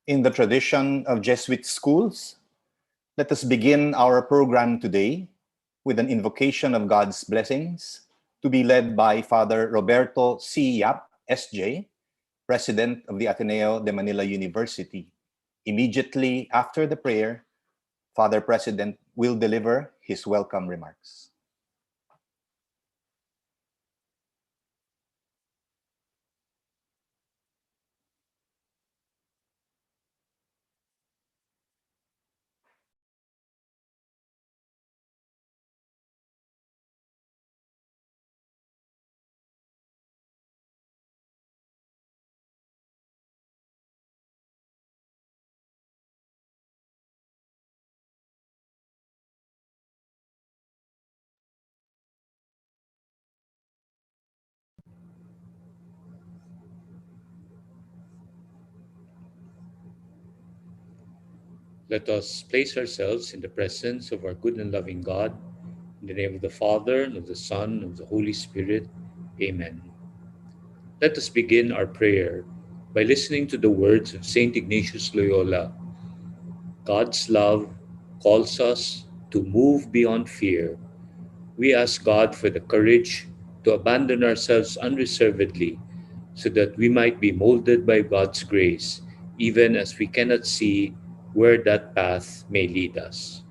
In the tradition of Jesuit schools, let us begin our program today with an invocation of God's blessings to be led by Father Roberto C. Yap, S.J., President of the Ateneo de Manila University. Immediately after the prayer, Father President will deliver his welcome remarks. Let us place ourselves in the presence of our good and loving God. In the name of the Father, and of the Son, and of the Holy Spirit. Amen. Let us begin our prayer by listening to the words of Saint Ignatius Loyola. God's love calls us to move beyond fear. We ask God for the courage to abandon ourselves unreservedly so that we might be molded by God's grace, even as we cannot see where that path may lead us.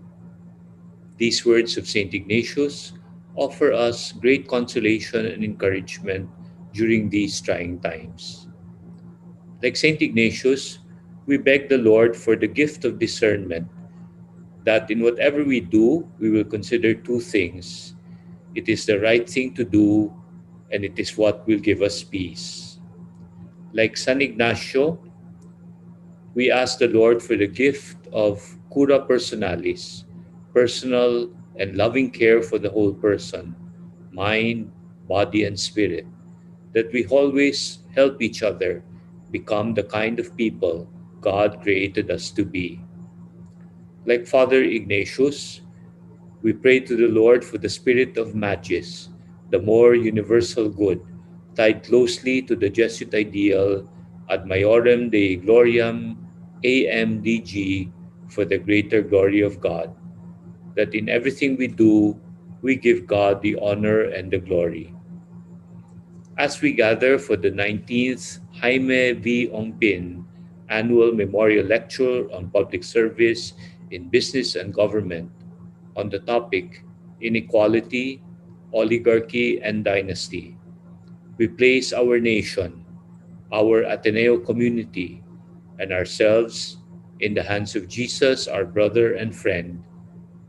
These words of St. Ignatius offer us great consolation and encouragement during these trying times. Like St. Ignatius, we beg the Lord for the gift of discernment, that in whatever we do, we will consider two things. It is the right thing to do, and it is what will give us peace. Like San Ignacio, we ask the Lord for the gift of cura personalis, personal and loving care for the whole person, mind, body, and spirit, that we always help each other become the kind of people God created us to be. Like Father Ignatius, we pray to the Lord for the spirit of magis, the more universal good, tied closely to the Jesuit ideal ad maiorem Dei gloriam AMDG, for the greater glory of God, that in everything we do, we give God the honor and the glory. As we gather for the 19th Jaime V. Ongpin Annual Memorial Lecture on Public Service in Business and Government on the topic Inequality, Oligarchy and Dynasty, we place our nation, our Ateneo community, and ourselves in the hands of Jesus, our brother and friend,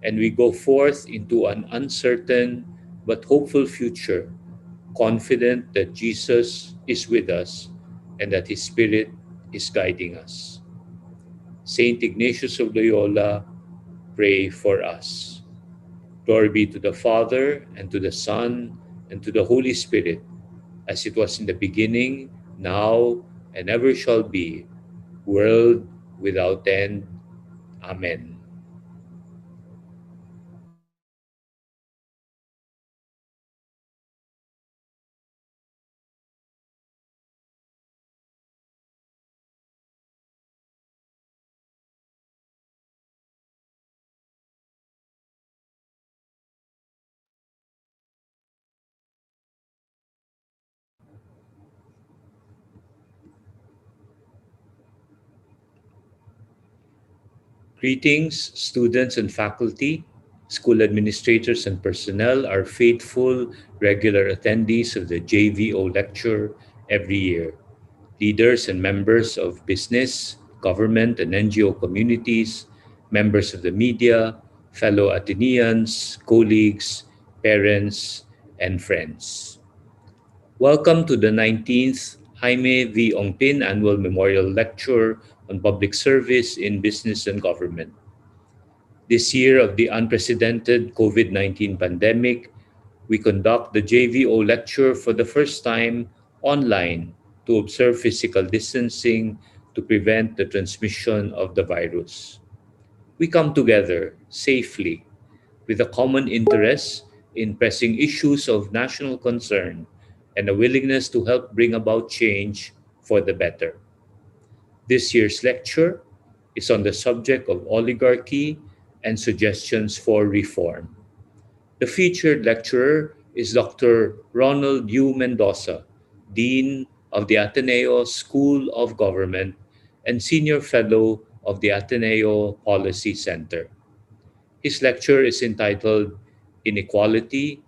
and we go forth into an uncertain but hopeful future, confident that Jesus is with us and that His Spirit is guiding us. Saint Ignatius of Loyola, pray for us. Glory be to the Father, and to the Son, and to the Holy Spirit, as it was in the beginning, now, and ever shall be, world without end. Amen. Greetings, students and faculty, school administrators and personnel, our faithful, regular attendees of the JVO Lecture every year, leaders and members of business, government, and NGO communities, members of the media, fellow Ateneans, colleagues, parents, and friends. Welcome to the 19th Jaime V. Ongpin Annual Memorial Lecture on Public Service in Business and Government. This year of the unprecedented COVID-19 pandemic, we conduct the JVO lecture for the first time online to observe physical distancing to prevent the transmission of the virus. We come together safely with a common interest in pressing issues of national concern and a willingness to help bring about change for the better. This year's lecture is on the subject of oligarchy and suggestions for reform. The featured lecturer is Dr. Ronald U Mendoza, Dean of the Ateneo School of Government and Senior Fellow of the Ateneo Policy Center. His lecture is entitled Inequality,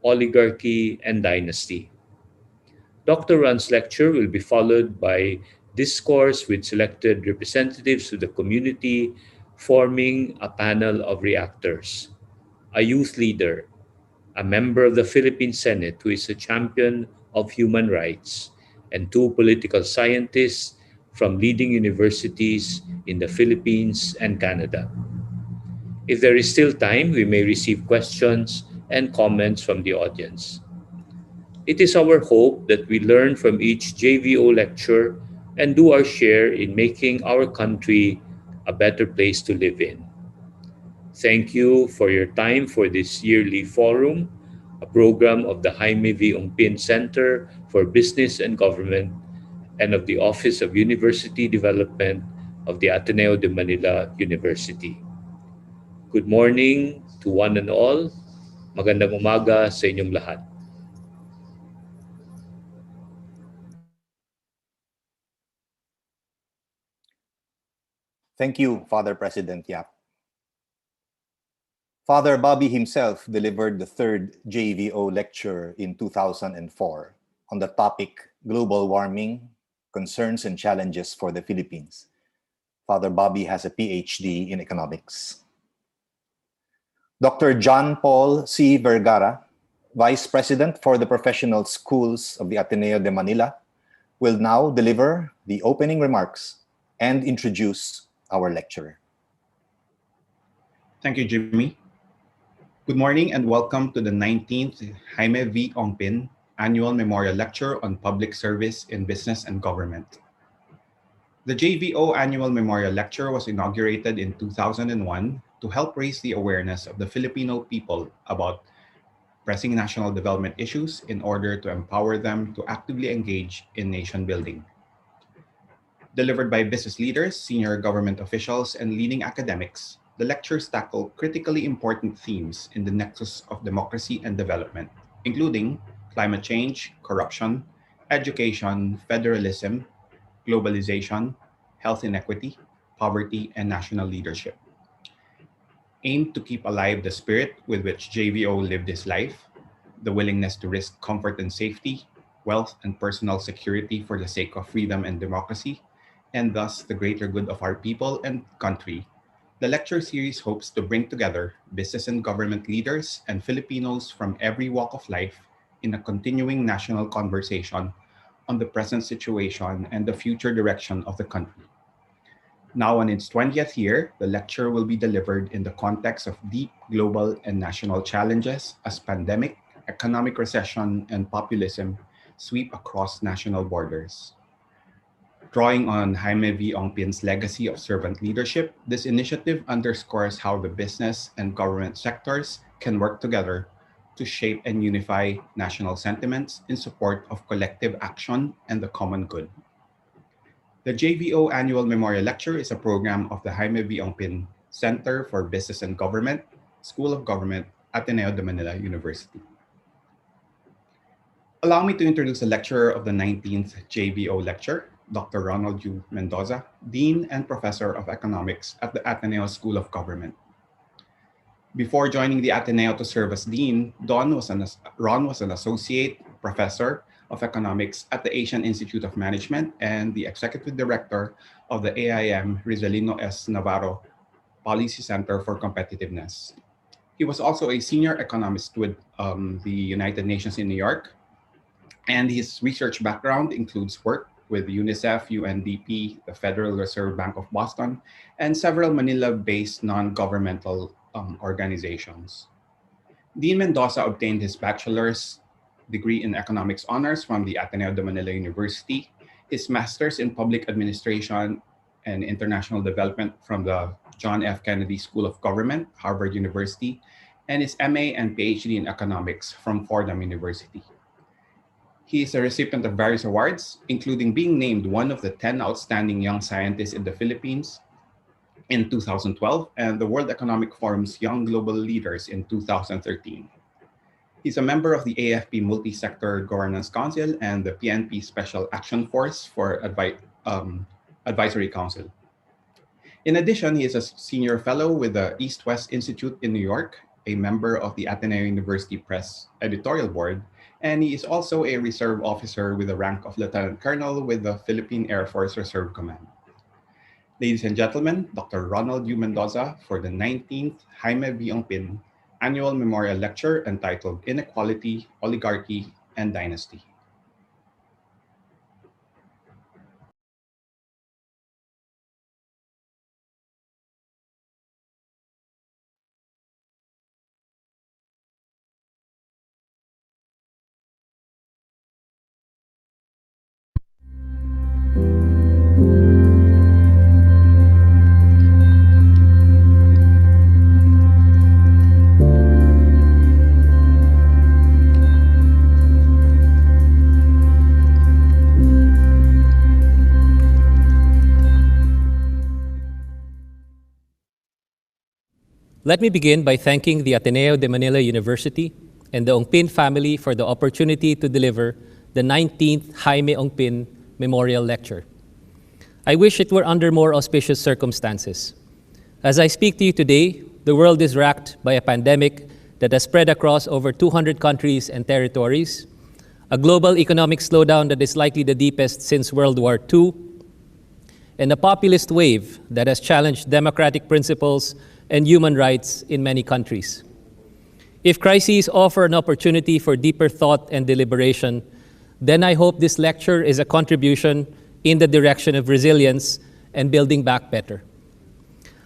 Oligarchy and Dynasty. Dr. Run's lecture will be followed by discourse with selected representatives of the community, forming a panel of reactors, a youth leader, a member of the Philippine Senate who is a champion of human rights, and two political scientists from leading universities in the Philippines and Canada. If there is still time, we may receive questions and comments from the audience. It is our hope that we learn from each JVO lecture and do our share in making our country a better place to live in. Thank you for your time for this yearly forum, a program of the Jaime V. Ongpin Center for Business and Government and of the Office of University Development of the Ateneo de Manila University. Good morning to one and all. Magandang umaga sa inyong lahat. Thank you, Father President Yap. Father Bobby himself delivered the third JVO lecture in 2004 on the topic Global Warming, Concerns and Challenges for the Philippines. Father Bobby has a PhD in economics. Dr. John Paul C. Vergara, Vice President for the Professional Schools of the Ateneo de Manila, will now deliver the opening remarks and introduce our lecturer. Thank you, Jimmy. Good morning and welcome to the 19th Jaime V. Ongpin Annual Memorial Lecture on Public Service in Business and Government. The JVO Annual Memorial Lecture was inaugurated in 2001 to help raise the awareness of the Filipino people about pressing national development issues in order to empower them to actively engage in nation building. Delivered by business leaders, senior government officials, and leading academics, the lectures tackle critically important themes in the nexus of democracy and development, including climate change, corruption, education, federalism, globalization, health inequity, poverty, and national leadership. Aimed to keep alive the spirit with which JVO lived his life, the willingness to risk comfort and safety, wealth and personal security for the sake of freedom and democracy, and thus the greater good of our people and country, the lecture series hopes to bring together business and government leaders and Filipinos from every walk of life in a continuing national conversation on the present situation and the future direction of the country. Now in its 20th year, the lecture will be delivered in the context of deep global and national challenges as pandemic, economic recession, and populism sweep across national borders. Drawing on Jaime V. Ongpin's legacy of servant leadership, this initiative underscores how the business and government sectors can work together to shape and unify national sentiments in support of collective action and the common good. The JVO Annual Memorial Lecture is a program of the Jaime V. Ongpin Center for Business and Government, School of Government, Ateneo de Manila University. Allow me to introduce the lecturer of the 19th JVO Lecture, Dr. Ronald U Mendoza, Dean and Professor of Economics at the Ateneo School of Government. Before joining the Ateneo to serve as Dean, Ron was an Associate Professor of Economics at the Asian Institute of Management and the Executive Director of the AIM Rizalino S. Navarro Policy Center for Competitiveness. He was also a senior economist with the United Nations in New York, and his research background includes work with UNICEF, UNDP, the Federal Reserve Bank of Boston, and several Manila-based non-governmental organizations. Dean Mendoza obtained his bachelor's degree in economics honors from the Ateneo de Manila University, his master's in public administration and international development from the John F. Kennedy School of Government, Harvard University, and his MA and PhD in economics from Fordham University. He is a recipient of various awards, including being named one of the 10 outstanding young scientists in the Philippines in 2012 and the World Economic Forum's Young Global Leaders in 2013. He's a member of the AFP Multi-Sector Governance Council and the PNP Special Action Force for Advisory Council. In addition, he is a senior fellow with the East-West Institute in New York, a member of the Ateneo University Press editorial board, and he is also a reserve officer with the rank of Lieutenant Colonel with the Philippine Air Force Reserve Command. Ladies and gentlemen, Dr. Ronald U Mendoza for the 19th Jaime V. Ongpin Annual Memorial Lecture entitled Inequality, Oligarchy, and Dynasty. Let me begin by thanking the Ateneo de Manila University and the Ongpin family for the opportunity to deliver the 19th Jaime Ongpin Memorial Lecture. I wish it were under more auspicious circumstances. As I speak to you today, the world is racked by a pandemic that has spread across over 200 countries and territories, a global economic slowdown that is likely the deepest since World War II, and a populist wave that has challenged democratic principles and human rights in many countries. If crises offer an opportunity for deeper thought and deliberation, then I hope this lecture is a contribution in the direction of resilience and building back better.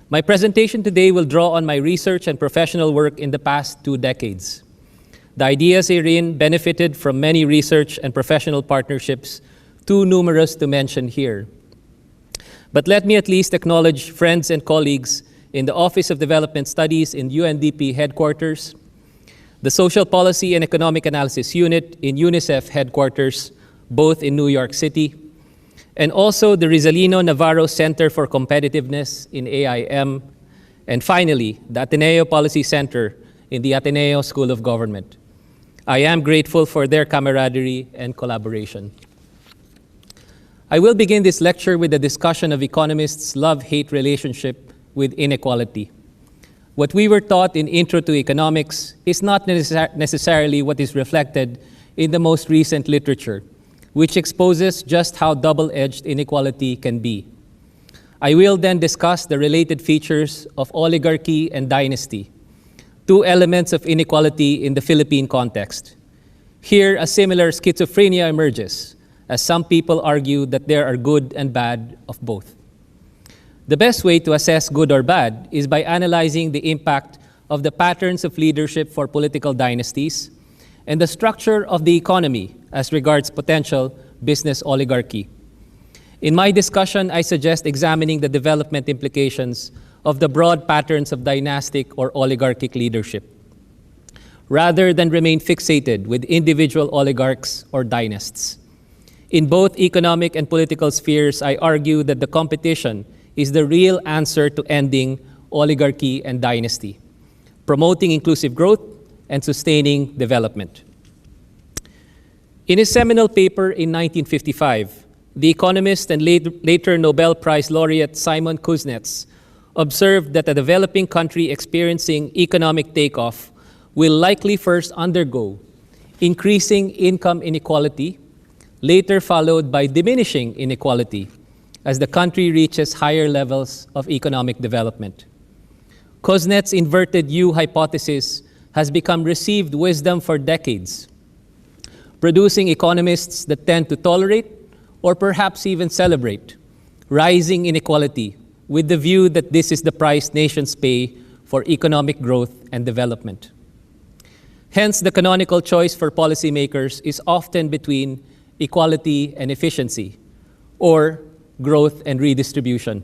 My presentation today will draw on my research and professional work in the past 2 decades. The ideas herein benefited from many research and professional partnerships, too numerous to mention here. But let me at least acknowledge friends and colleagues in the Office of Development Studies in UNDP headquarters, the Social Policy and Economic Analysis Unit in UNICEF headquarters, both in New York City, and also the Rizalino Navarro Center for Competitiveness in AIM, and finally, the Ateneo Policy Center in the Ateneo School of Government. I am grateful for their camaraderie and collaboration. I will begin this lecture with a discussion of economists' love-hate relationship with inequality. What we were taught in Intro to Economics is not necessarily what is reflected in the most recent literature, which exposes just how double-edged inequality can be. I will then discuss the related features of oligarchy and dynasty, 2 elements of inequality in the Philippine context. Here, a similar schizophrenia emerges, as some people argue that there are good and bad of both. The best way to assess good or bad is by analyzing the impact of the patterns of leadership for political dynasties and the structure of the economy as regards potential business oligarchy. In my discussion, I suggest examining the development implications of the broad patterns of dynastic or oligarchic leadership, rather than remain fixated with individual oligarchs or dynasts. In both economic and political spheres, I argue that the competition is the real answer to ending oligarchy and dynasty, promoting inclusive growth and sustaining development. In his seminal paper in 1955, the economist and later Nobel Prize laureate Simon Kuznets observed that a developing country experiencing economic takeoff will likely first undergo increasing income inequality, later followed by diminishing inequality as the country reaches higher levels of economic development. Kuznets' inverted U hypothesis has become received wisdom for decades, producing economists that tend to tolerate or perhaps even celebrate rising inequality with the view that this is the price nations pay for economic growth and development. Hence, the canonical choice for policymakers is often between equality and efficiency, or growth and redistribution.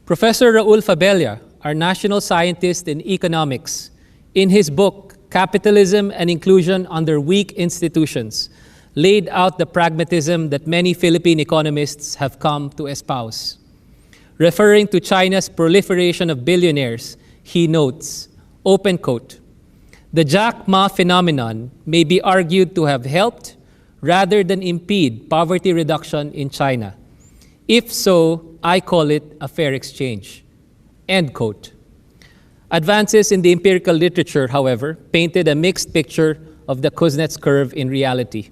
Professor Raul Fabella, our national scientist in economics, in his book, Capitalism and Inclusion Under Weak Institutions, laid out the pragmatism that many Philippine economists have come to espouse. Referring to China's proliferation of billionaires, he notes, open quote, "The Jack Ma phenomenon may be argued to have helped rather than impede poverty reduction in China. If so, I call it a fair exchange." End quote. Advances in the empirical literature, however, painted a mixed picture of the Kuznets curve in reality.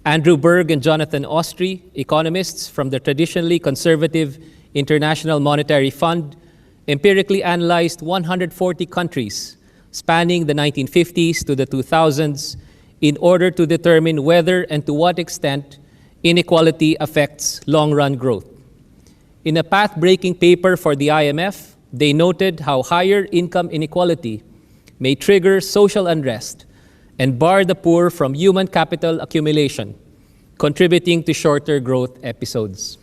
Andrew Berg and Jonathan Austrie, economists from the traditionally conservative International Monetary Fund, empirically analyzed 140 countries spanning the 1950s to the 2000s in order to determine whether and to what extent inequality affects long-run growth. In a path-breaking paper for the IMF, they noted how higher income inequality may trigger social unrest and bar the poor from human capital accumulation, contributing to shorter growth episodes.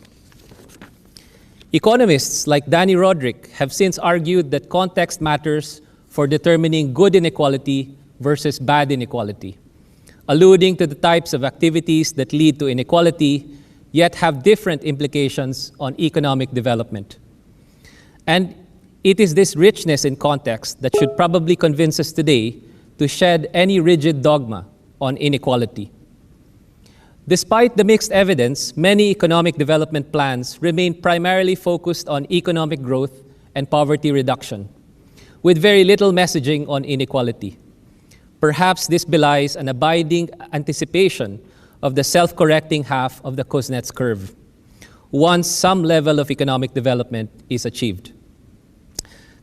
Economists like Danny Roderick have since argued that context matters for determining good inequality versus bad inequality, alluding to the types of activities that lead to inequality yet have different implications on economic development. And it is this richness in context that should probably convince us today to shed any rigid dogma on inequality. Despite the mixed evidence, many economic development plans remain primarily focused on economic growth and poverty reduction, with very little messaging on inequality. Perhaps this belies an abiding anticipation of the self-correcting half of the Kuznets curve, once some level of economic development is achieved.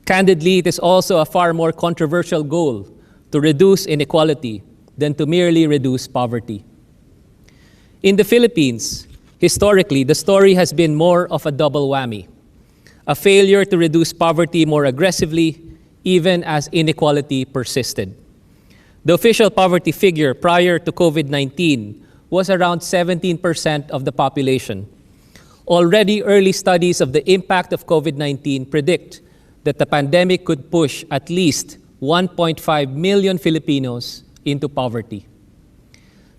Candidly, it is also a far more controversial goal to reduce inequality than to merely reduce poverty. In the Philippines, historically, the story has been more of a double whammy: a failure to reduce poverty more aggressively, even as inequality persisted. The official poverty figure prior to COVID-19 was around 17% of the population. Already, early studies of the impact of COVID-19 predict that the pandemic could push at least 1.5 million Filipinos into poverty.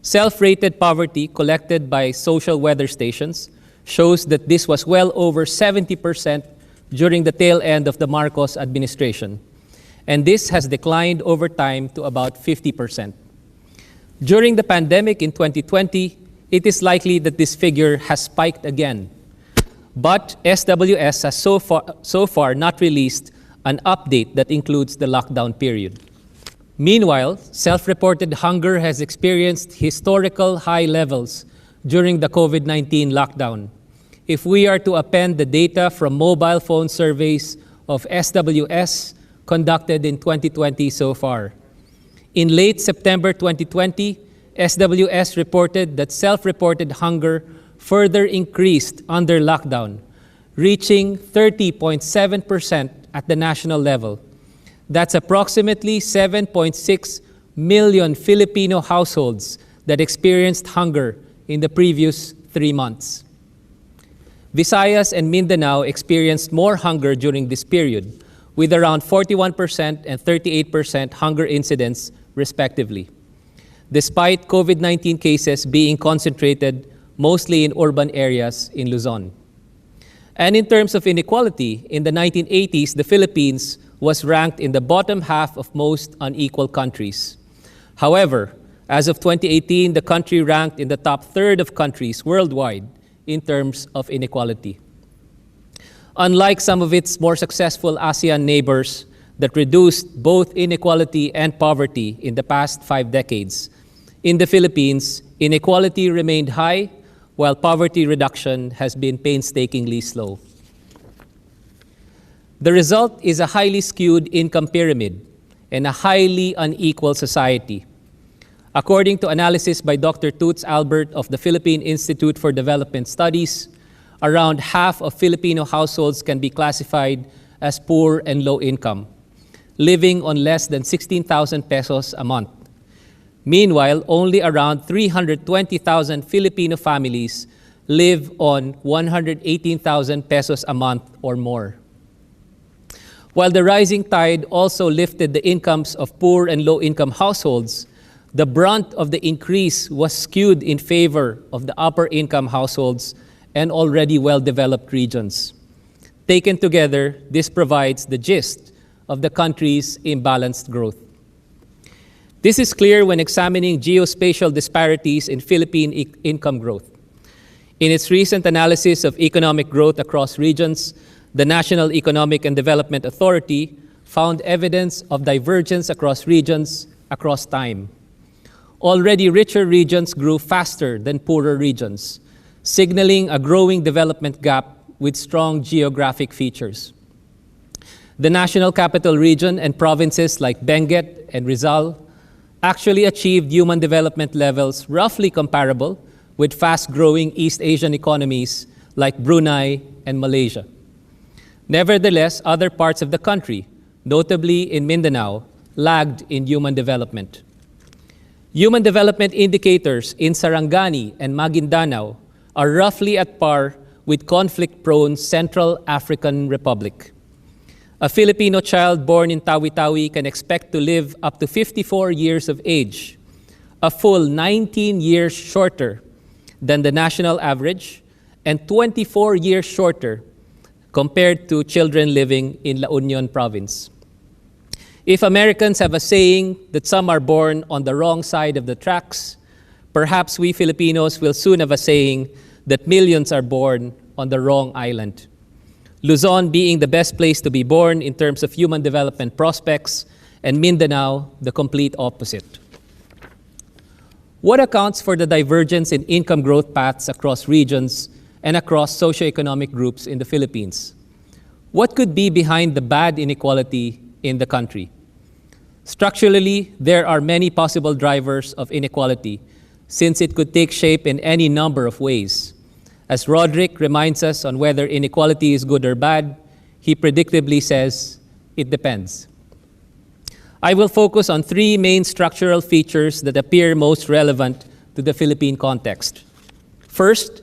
Self-rated poverty collected by social weather stations shows that this was well over 70% during the tail end of the Marcos administration, and this has declined over time to about 50%. During the pandemic in 2020, it is likely that this figure has spiked again, but SWS has so far not released an update that includes the lockdown period. Meanwhile, self-reported hunger has experienced historical high levels during the COVID-19 lockdown. If we are to append the data from mobile phone surveys of SWS conducted in 2020 so far. In late September 2020, SWS reported that self-reported hunger further increased under lockdown, reaching 30.7% at the national level. That's approximately 7.6 million Filipino households that experienced hunger in the previous 3 months. Visayas and Mindanao experienced more hunger during this period, with around 41% and 38% hunger incidents, respectively, despite COVID-19 cases being concentrated mostly in urban areas in Luzon. And in terms of inequality, in the 1980s, the Philippines was ranked in the bottom half of most unequal countries. However, as of 2018, the country ranked in the top third of countries worldwide in terms of inequality. Unlike some of its more successful ASEAN neighbors that reduced both inequality and poverty in the past 5 decades, in the Philippines, inequality remained high, while poverty reduction has been painstakingly slow. The result is a highly skewed income pyramid and a highly unequal society. According to analysis by Dr. Toots Albert of the Philippine Institute for Development Studies, around half of Filipino households can be classified as poor and low income, living on less than 16,000 pesos a month. Meanwhile, only around 320,000 Filipino families live on 118,000 pesos a month or more. While the rising tide also lifted the incomes of poor and low-income households, the brunt of the increase was skewed in favor of the upper income households and already well-developed regions. Taken together, this provides the gist of the country's imbalanced growth. This is clear when examining geospatial disparities in Philippine income growth. In its recent analysis of economic growth across regions, the National Economic and Development Authority found evidence of divergence across regions across time. Already richer regions grew faster than poorer regions, signaling a growing development gap with strong geographic features. The National Capital Region and provinces like Benguet and Rizal actually achieved human development levels roughly comparable with fast-growing East Asian economies like Brunei and Malaysia. Nevertheless, other parts of the country, notably in Mindanao, lagged in human development. Human development indicators in Sarangani and Maguindanao are roughly at par with conflict-prone Central African Republic. A Filipino child born in Tawi-Tawi can expect to live up to 54 years of age, a full 19 years shorter than the national average and 24 years shorter compared to children living in La Union province. If Americans have a saying that some are born on the wrong side of the tracks, perhaps we Filipinos will soon have a saying that millions are born on the wrong island. Luzon being the best place to be born in terms of human development prospects, and Mindanao the complete opposite. What accounts for the divergence in income growth paths across regions and across socioeconomic groups in the Philippines? What could be behind the bad inequality in the country? Structurally, there are many possible drivers of inequality, since it could take shape in any number of ways. As Roderick reminds us on whether inequality is good or bad, he predictably says, it depends. I will focus on three main structural features that appear most relevant to the Philippine context. First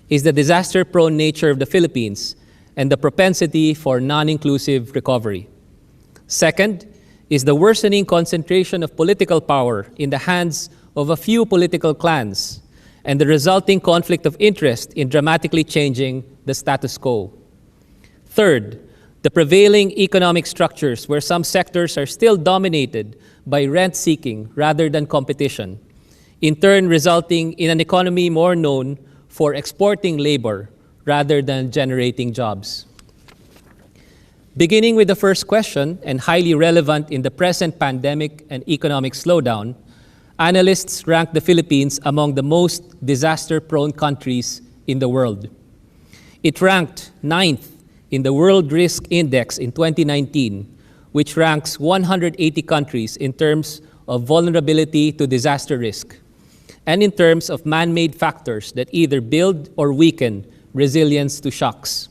is the disaster-prone nature of the Philippines and the propensity for non-inclusive recovery. Second is the worsening concentration of political power in the hands of a few political clans and the resulting conflict of interest in dramatically changing the status quo. Third, the prevailing economic structures where some sectors are still dominated by rent-seeking rather than competition, in turn resulting in an economy more known for exporting labor rather than generating jobs. Beginning with the first question, and highly relevant in the present pandemic and economic slowdown, analysts rank the Philippines among the most disaster-prone countries in the world. It ranked 9th in the World Risk Index in 2019, which ranks 180 countries in terms of vulnerability to disaster risk, and in terms of man-made factors that either build or weaken resilience to shocks.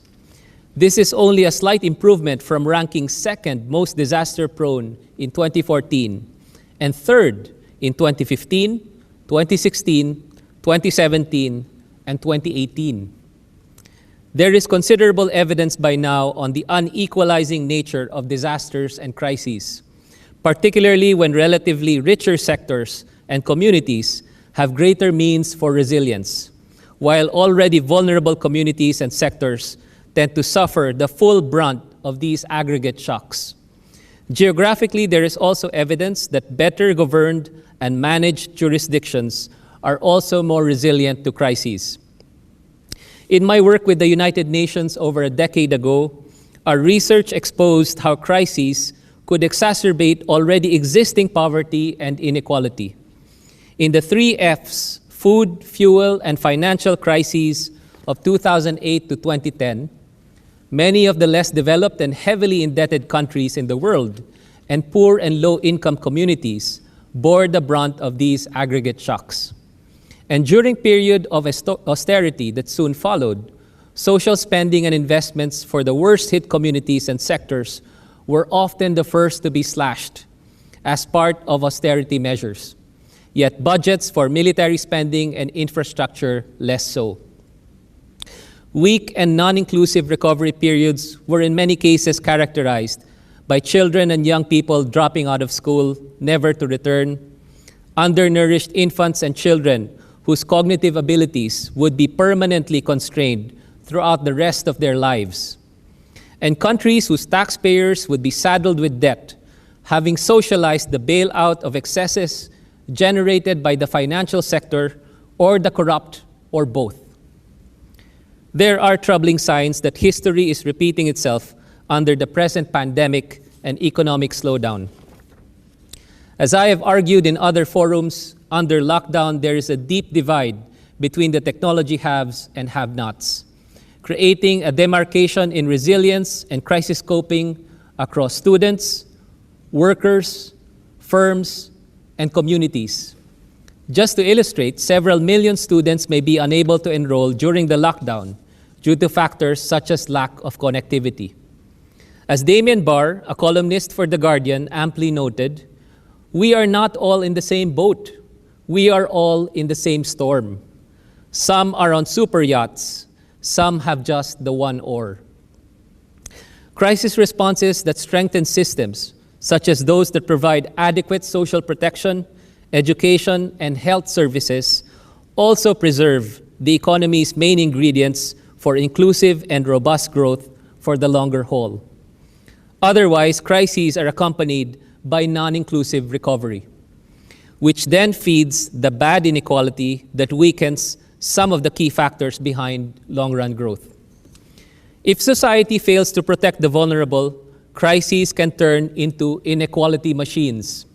This is only a slight improvement from ranking 2nd most disaster-prone in 2014 and 3rd in 2015, 2016, 2017, and 2018. There is considerable evidence by now on the unequalizing nature of disasters and crises, particularly when relatively richer sectors and communities have greater means for resilience, while already vulnerable communities and sectors tend to suffer the full brunt of these aggregate shocks. Geographically, there is also evidence that better governed and managed jurisdictions are also more resilient to crises. In my work with the United Nations over a decade ago, our research exposed how crises could exacerbate already existing poverty and inequality. In the 3 Fs, food, fuel, and financial crises of 2008 to 2010, many of the less developed and heavily indebted countries in the world and poor and low-income communities bore the brunt of these aggregate shocks. And during period of austerity that soon followed, social spending and investments for the worst-hit communities and sectors were often the first to be slashed as part of austerity measures, yet budgets for military spending and infrastructure less so. Weak and non-inclusive recovery periods were in many cases characterized by children and young people dropping out of school, never to return, undernourished infants and children whose cognitive abilities would be permanently constrained throughout the rest of their lives, and countries whose taxpayers would be saddled with debt, having socialized the bailout of excesses generated by the financial sector or the corrupt or both. There are troubling signs that history is repeating itself under the present pandemic and economic slowdown. As I have argued in other forums, under lockdown there is a deep divide between the technology haves and have-nots, creating a demarcation in resilience and crisis coping across students, workers, firms, and communities. Just to illustrate, several million students may be unable to enroll during the lockdown due to factors such as lack of connectivity. As Damien Barr, a columnist for The Guardian, amply noted, we are not all in the same boat. We are all in the same storm. Some are on super yachts. Some have just the one oar. Crisis responses that strengthen systems, such as those that provide adequate social protection, education, and health services, also preserve the economy's main ingredients for inclusive and robust growth for the longer haul. Otherwise, crises are accompanied by non-inclusive recovery, which then feeds the bad inequality that weakens some of the key factors behind long-run growth. If society fails to protect the vulnerable, crises can turn into inequality machines.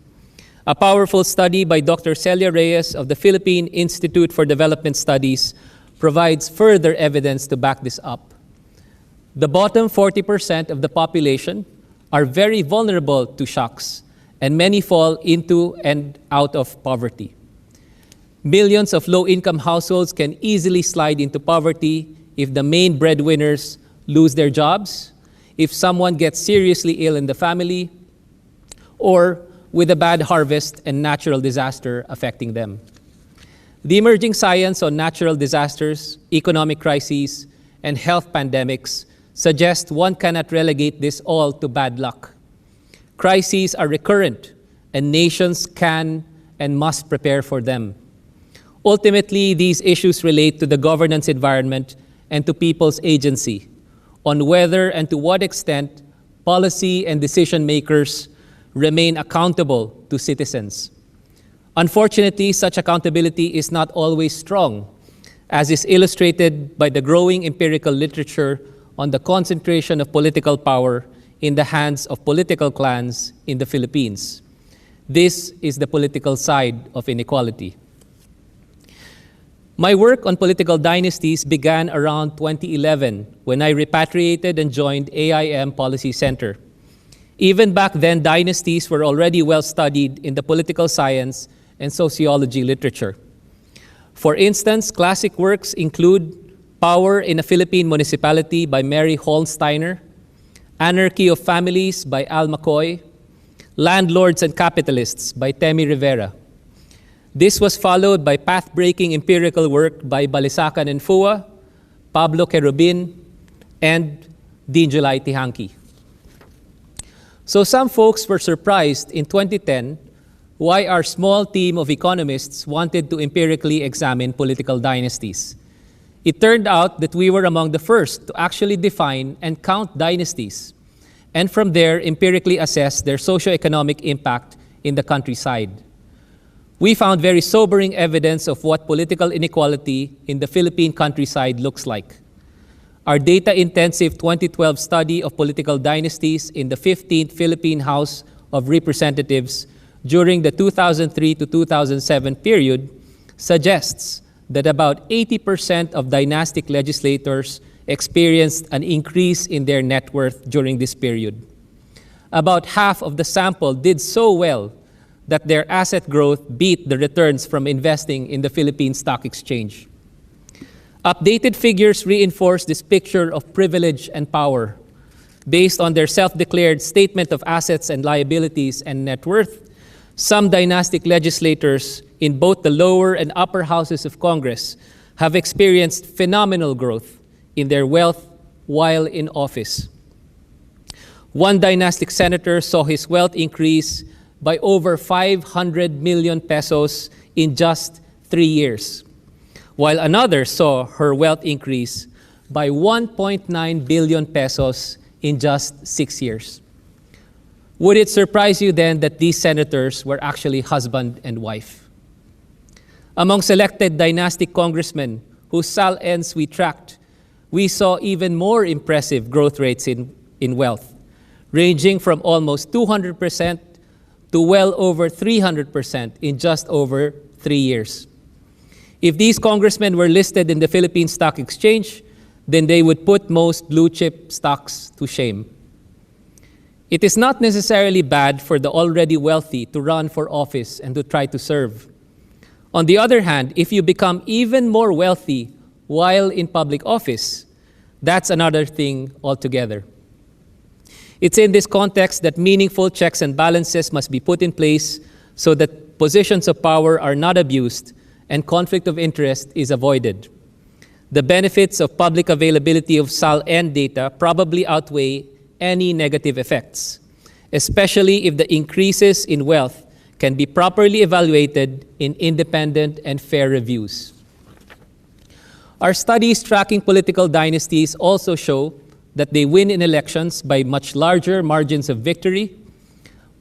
A powerful study by Dr. Celia Reyes of the Philippine Institute for Development Studies provides further evidence to back this up. The bottom 40% of the population are very vulnerable to shocks, and many fall into and out of poverty. Millions of low-income households can easily slide into poverty if the main breadwinners lose their jobs, if someone gets seriously ill in the family, or with a bad harvest and natural disaster affecting them. The emerging science on natural disasters, economic crises, and health pandemics suggests one cannot relegate this all to bad luck. Crises are recurrent, and nations can and must prepare for them. Ultimately, these issues relate to the governance environment and to people's agency, on whether and to what extent policy and decision makers remain accountable to citizens. Unfortunately, such accountability is not always strong, as is illustrated by the growing empirical literature on the concentration of political power in the hands of political clans in the Philippines. This is the political side of inequality. My work on political dynasties began around 2011 when I repatriated and joined AIM Policy Center. Even back then, dynasties were already well studied in the political science and sociology literature. For instance, classic works include Power in a Philippine Municipality by Mary Holsteiner, Anarchy of Families by Al McCoy, Landlords and Capitalists by Temi Rivera. This was followed by path-breaking empirical work by Balisacan and Fua, Pablo Querubin, and Dean July Tihanki. So some folks were surprised in 2010 why our small team of economists wanted to empirically examine political dynasties. It turned out that we were among the first to actually define and count dynasties, and from there empirically assess their socioeconomic impact in the countryside. We found very sobering evidence of what political inequality in the Philippine countryside looks like. Our data-intensive 2012 study of political dynasties in the 15th Philippine House of Representatives during the 2003 to 2007 period suggests that about 80% of dynastic legislators experienced an increase in their net worth during this period. About half of the sample did so well that their asset growth beat the returns from investing in the Philippine Stock Exchange. Updated figures reinforce this picture of privilege and power. Based on their self-declared statement of assets and liabilities and net worth, some dynastic legislators in both the lower and upper houses of Congress have experienced phenomenal growth in their wealth while in office. One dynastic senator saw his wealth increase by over 500 million pesos in just 3 years, while another saw her wealth increase by 1.9 billion pesos in just 6 years. Would it surprise you then that these senators were actually husband and wife? Among selected dynastic congressmen whose sal-ends we tracked, we saw even more impressive growth rates in wealth, ranging from almost 200% to well over 300% in just over 3 years. If these congressmen were listed in the Philippine Stock Exchange, then they would put most blue chip stocks to shame. It is not necessarily bad for the already wealthy to run for office and to try to serve. On the other hand, if you become even more wealthy while in public office, that's another thing altogether. It's in this context that meaningful checks and balances must be put in place so that positions of power are not abused and conflict of interest is avoided. The benefits of public availability of SAL-N data probably outweigh any negative effects, especially if the increases in wealth can be properly evaluated in independent and fair reviews. Our studies tracking political dynasties also show that they win in elections by much larger margins of victory,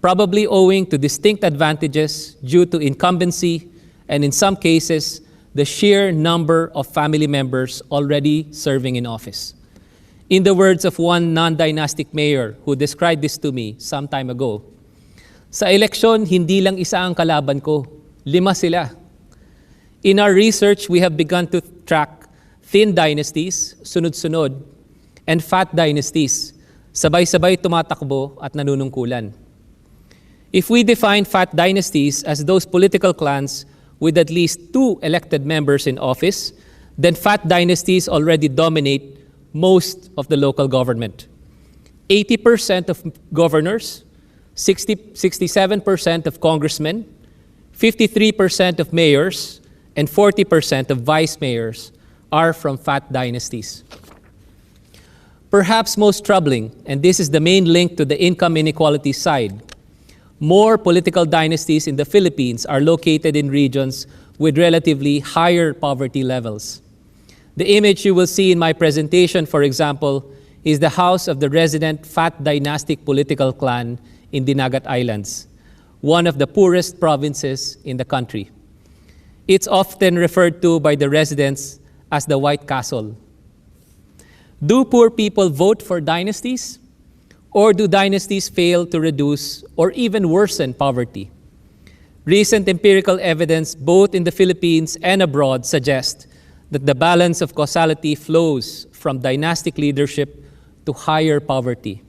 probably owing to distinct advantages due to incumbency and, in some cases, the sheer number of family members already serving in office. In the words of one non-dynastic mayor who described this to me some time ago, "Sa eleksyon, hindi lang isa ang kalaban ko, 5 sila." In our research, we have begun to track thin dynasties, sunod-sunod, and fat dynasties, sabay-sabay tumatakbo at nanunungkulan. If we define fat dynasties as those political clans with at least 2 elected members in office, then fat dynasties already dominate most of the local government. 80% of governors, 67% of congressmen, 53% of mayors, and 40% of vice mayors are from fat dynasties. Perhaps most troubling, and this is the main link to the income inequality side, more political dynasties in the Philippines are located in regions with relatively higher poverty levels. The image you will see in my presentation, for example, is the house of the resident fat dynastic political clan in Dinagat Islands, one of the poorest provinces in the country. It's often referred to by the residents as the White Castle. Do poor people vote for dynasties? Or do dynasties fail to reduce or even worsen poverty? Recent empirical evidence, both in the Philippines and abroad, suggest that the balance of causality flows from dynastic leadership to higher poverty.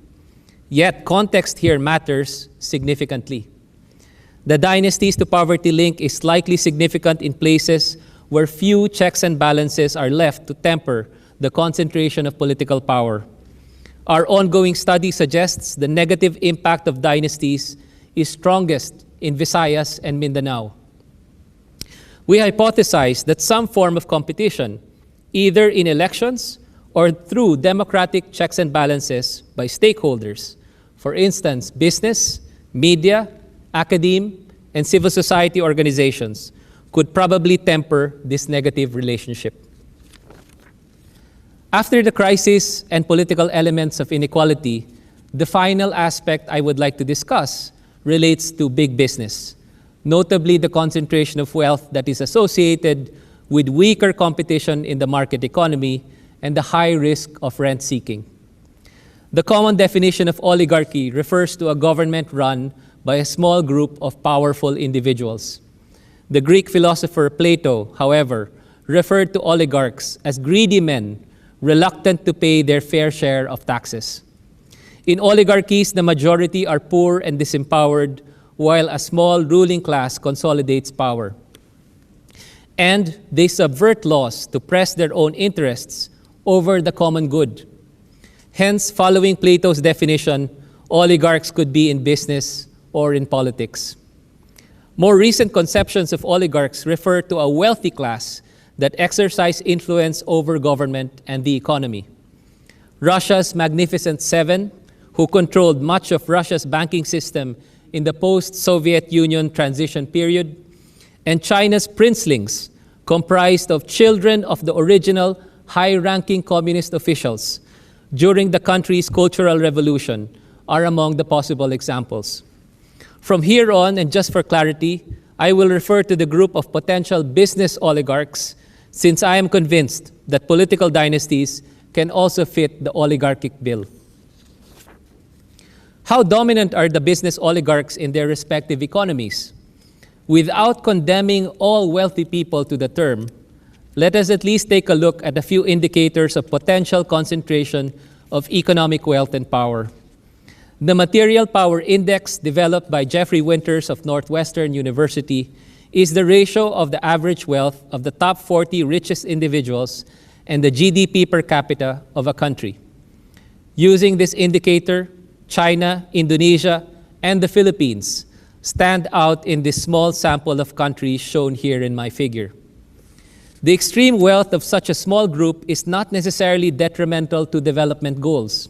Yet, context here matters significantly. The dynasties to poverty link is likely significant in places where few checks and balances are left to temper the concentration of political power. Our ongoing study suggests the negative impact of dynasties is strongest in Visayas and Mindanao. We hypothesize that some form of competition, either in elections or through democratic checks and balances by stakeholders, for instance, business, media, academe, and civil society organizations, could probably temper this negative relationship. After the crisis and political elements of inequality, the final aspect I would like to discuss relates to big business, notably the concentration of wealth that is associated with weaker competition in the market economy and the high risk of rent seeking. The common definition of oligarchy refers to a government run by a small group of powerful individuals. The Greek philosopher Plato, however, referred to oligarchs as greedy men reluctant to pay their fair share of taxes. In oligarchies, the majority are poor and disempowered, while a small ruling class consolidates power. And they subvert laws to press their own interests over the common good. Hence, following Plato's definition, oligarchs could be in business or in politics. More recent conceptions of oligarchs refer to a wealthy class that exercise influence over government and the economy. Russia's Magnificent Seven, who controlled much of Russia's banking system in the post-Soviet Union transition period, and China's princelings, comprised of children of the original high-ranking communist officials during the country's Cultural Revolution, are among the possible examples. From here on, and just for clarity, I will refer to the group of potential business oligarchs, since I am convinced that political dynasties can also fit the oligarchic bill. How dominant are the business oligarchs in their respective economies? Without condemning all wealthy people to the term, let us at least take a look at a few indicators of potential concentration of economic wealth and power. The Material Power Index, developed by Jeffrey Winters of Northwestern University, is the ratio of the average wealth of the top 40 richest individuals and the GDP per capita of a country. Using this indicator, China, Indonesia, and the Philippines stand out in this small sample of countries shown here in my figure. The extreme wealth of such a small group is not necessarily detrimental to development goals.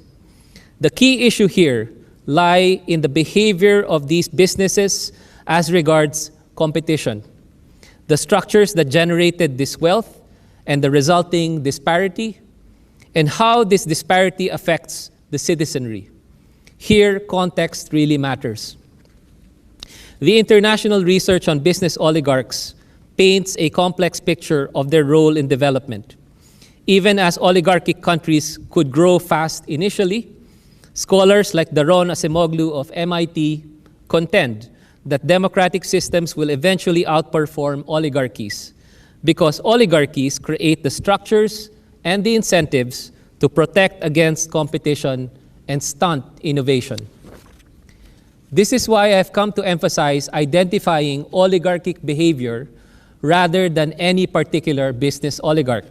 The key issue here lies in the behavior of these businesses as regards competition, the structures that generated this wealth and the resulting disparity, and how this disparity affects the citizenry. Here, context really matters. The international research on business oligarchs paints a complex picture of their role in development. Even as oligarchic countries could grow fast initially, scholars like Daron Acemoglu of MIT contend that democratic systems will eventually outperform oligarchies because oligarchies create the structures and the incentives to protect against competition and stunt innovation. This is why I've come to emphasize identifying oligarchic behavior rather than any particular business oligarch.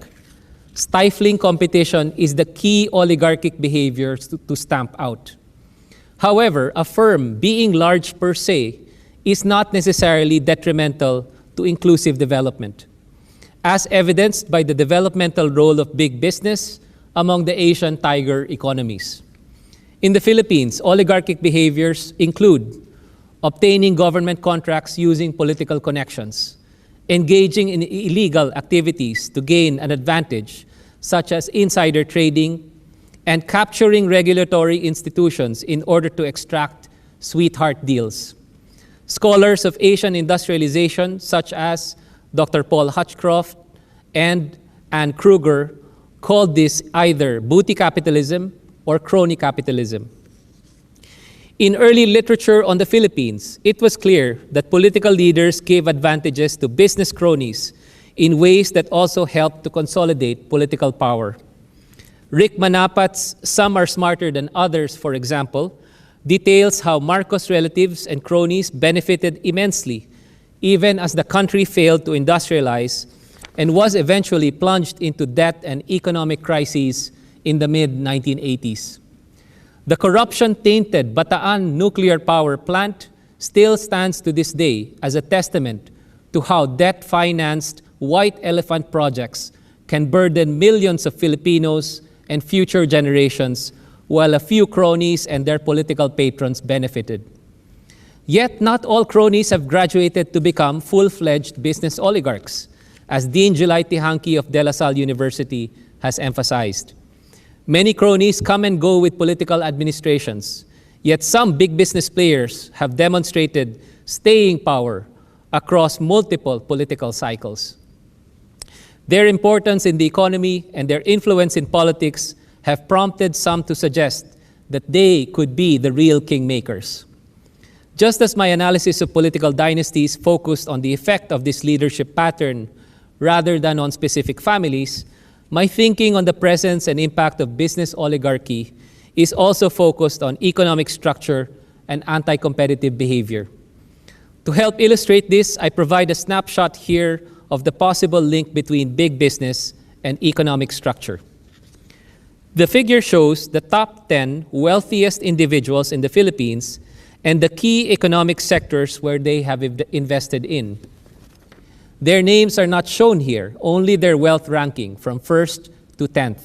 Stifling competition is the key oligarchic behavior to stamp out. However, a firm being large per se is not necessarily detrimental to inclusive development, as evidenced by the developmental role of big business among the Asian tiger economies. In the Philippines, oligarchic behaviors include obtaining government contracts using political connections, engaging in illegal activities to gain an advantage, such as insider trading, and capturing regulatory institutions in order to extract sweetheart deals. Scholars of Asian industrialization, such as Dr. Paul Hutchcroft and Ann Kruger, called this either booty capitalism or crony capitalism. In early literature on the Philippines, it was clear that political leaders gave advantages to business cronies in ways that also helped to consolidate political power. Rick Manapat's Some Are Smarter Than Others, for example, details how Marcos relatives and cronies benefited immensely, even as the country failed to industrialize and was eventually plunged into debt and economic crises in the mid-1980s. The corruption-tainted Bataan nuclear power plant still stands to this day as a testament to how debt-financed white elephant projects can burden millions of Filipinos and future generations, while a few cronies and their political patrons benefited. Yet not all cronies have graduated to become full-fledged business oligarchs, as Dean Julay Tihanki of De La Salle University has emphasized. Many cronies come and go with political administrations, yet some big business players have demonstrated staying power across multiple political cycles. Their importance in the economy and their influence in politics have prompted some to suggest that they could be the real kingmakers. Just as my analysis of political dynasties focused on the effect of this leadership pattern rather than on specific families, my thinking on the presence and impact of business oligarchy is also focused on economic structure and anti-competitive behavior. To help illustrate this, I provide a snapshot here of the possible link between big business and economic structure. The figure shows the top 10 wealthiest individuals in the Philippines and the key economic sectors where they have invested in. Their names are not shown here, only their wealth ranking from 1st to 10th.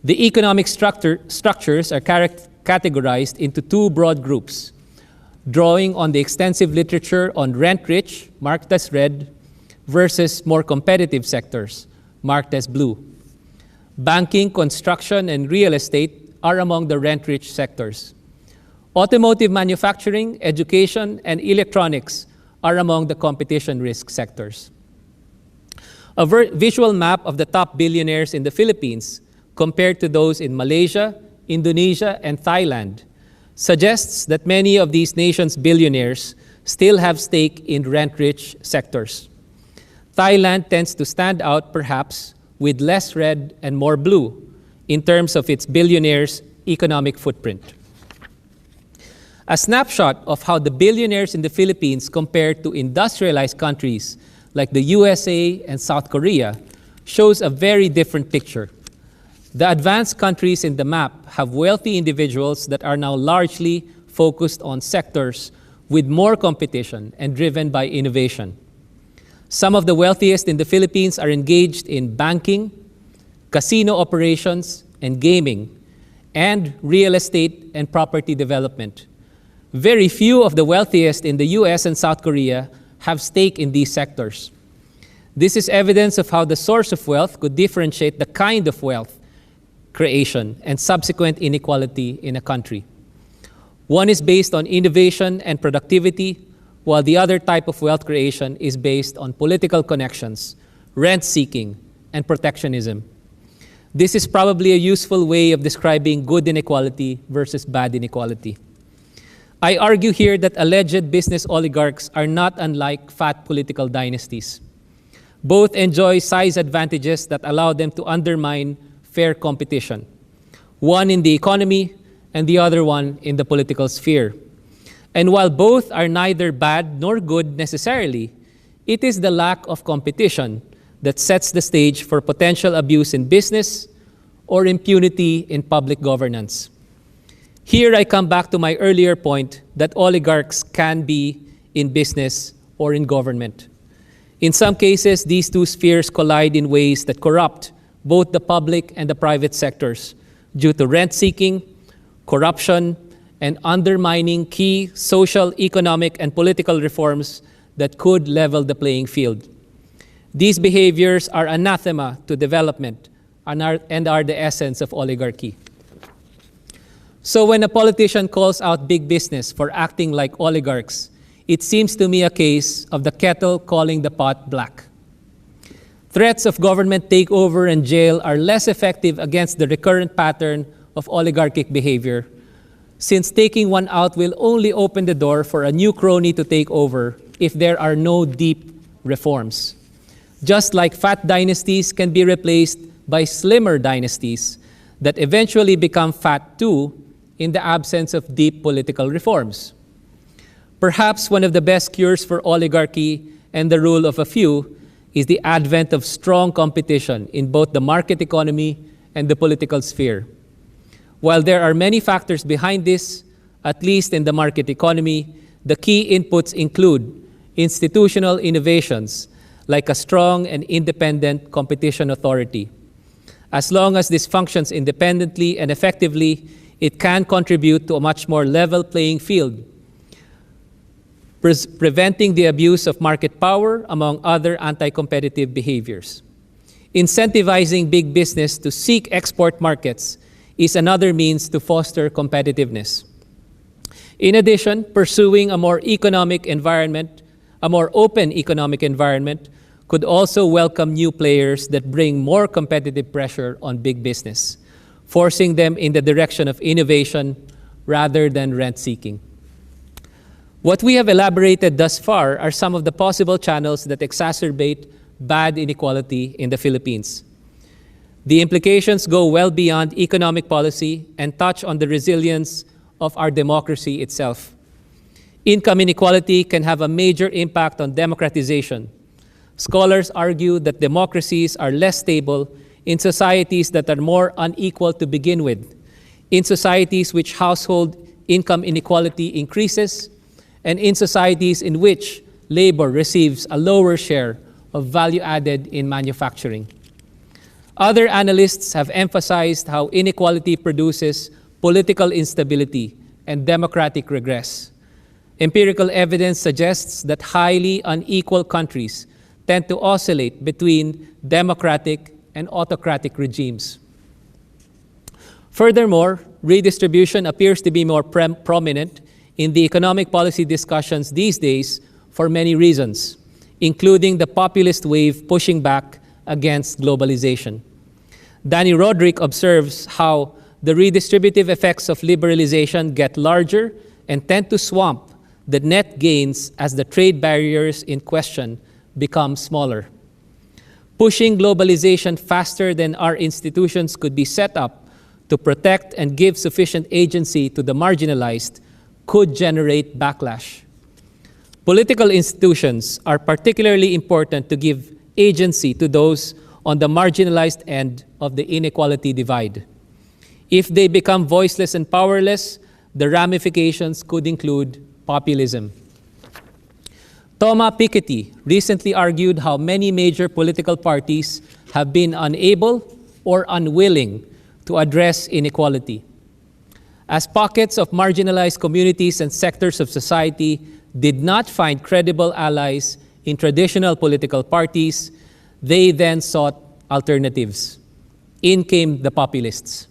The economic structures are categorized into two broad groups: drawing on the extensive literature on rent-rich, marked as red, versus more competitive sectors, marked as blue. Banking, construction, and real estate are among the rent-rich sectors. Automotive manufacturing, education, and electronics are among the competition risk sectors. A visual map of the top billionaires in the Philippines compared to those in Malaysia, Indonesia, and Thailand suggests that many of these nations' billionaires still have stake in rent-rich sectors. Thailand tends to stand out perhaps with less red and more blue in terms of its billionaires' economic footprint. A snapshot of how the billionaires in the Philippines compare to industrialized countries like the USA and South Korea shows a very different picture. The advanced countries in the map have wealthy individuals that are now largely focused on sectors with more competition and driven by innovation. Some of the wealthiest in the Philippines are engaged in banking, casino operations, and gaming, and real estate and property development. Very few of the wealthiest in the US and South Korea have stake in these sectors. This is evidence of how the source of wealth could differentiate the kind of wealth creation and subsequent inequality in a country. One is based on innovation and productivity, while the other type of wealth creation is based on political connections, rent-seeking, and protectionism. This is probably a useful way of describing good inequality versus bad inequality. I argue here that alleged business oligarchs are not unlike fat political dynasties. Both enjoy size advantages that allow them to undermine fair competition, one in the economy and the other one in the political sphere. And while both are neither bad nor good necessarily, it is the lack of competition that sets the stage for potential abuse in business or impunity in public governance. Here I come back to my earlier point that oligarchs can be in business or in government. In some cases, these two spheres collide in ways that corrupt both the public and the private sectors due to rent-seeking, corruption, and undermining key social, economic, and political reforms that could level the playing field. These behaviors are anathema to development and are the essence of oligarchy. So when a politician calls out big business for acting like oligarchs, it seems to me a case of the kettle calling the pot black. Threats of government takeover and jail are less effective against the recurrent pattern of oligarchic behavior, since taking one out will only open the door for a new crony to take over if there are no deep reforms. Just like fat dynasties can be replaced by slimmer dynasties that eventually become fat too in the absence of deep political reforms. Perhaps one of the best cures for oligarchy and the rule of a few is the advent of strong competition in both the market economy and the political sphere. While there are many factors behind this, at least in the market economy, the key inputs include institutional innovations like a strong and independent competition authority. As long as this functions independently and effectively, it can contribute to a much more level playing field, preventing the abuse of market power, among other anti-competitive behaviors. Incentivizing big business to seek export markets is another means to foster competitiveness. In addition, pursuing a more open economic environment could also welcome new players that bring more competitive pressure on big business, forcing them in the direction of innovation rather than rent-seeking. What we have elaborated thus far are some of the possible channels that exacerbate bad inequality in the Philippines. The implications go well beyond economic policy and touch on the resilience of our democracy itself. Income inequality can have a major impact on democratization. Scholars argue that democracies are less stable in societies that are more unequal to begin with, in societies which household income inequality increases, and in societies in which labor receives a lower share of value added in manufacturing. Other analysts have emphasized how inequality produces political instability and democratic regress. Empirical evidence suggests that highly unequal countries tend to oscillate between democratic and autocratic regimes. Furthermore, redistribution appears to be more prominent in the economic policy discussions these days for many reasons, including the populist wave pushing back against globalization. Danny Roderick observes how the redistributive effects of liberalization get larger and tend to swamp the net gains as the trade barriers in question become smaller. Pushing globalization faster than our institutions could be set up to protect and give sufficient agency to the marginalized could generate backlash. Political institutions are particularly important to give agency to those on the marginalized end of the inequality divide. If they become voiceless and powerless, the ramifications could include populism. Thomas Piketty recently argued how many major political parties have been unable or unwilling to address inequality. As pockets of marginalized communities and sectors of society did not find credible allies in traditional political parties, they then sought alternatives. In came the populists.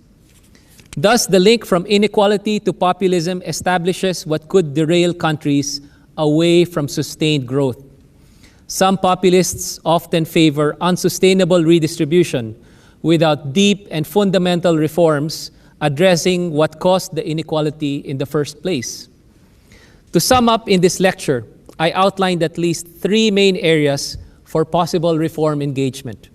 Thus, the link from inequality to populism establishes what could derail countries away from sustained growth. Some populists often favor unsustainable redistribution without deep and fundamental reforms addressing what caused the inequality in the first place. To sum up in this lecture, I outlined at least 3 main areas for possible reform engagement,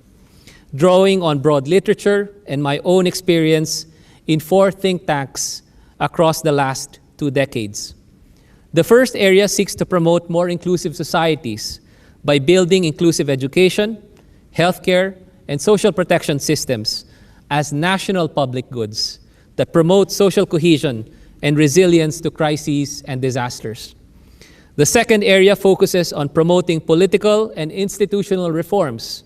drawing on broad literature and my own experience in 4 think tanks across the last 2 decades. The first area seeks to promote more inclusive societies by building inclusive education, healthcare, and social protection systems as national public goods that promote social cohesion and resilience to crises and disasters. The second area focuses on promoting political and institutional reforms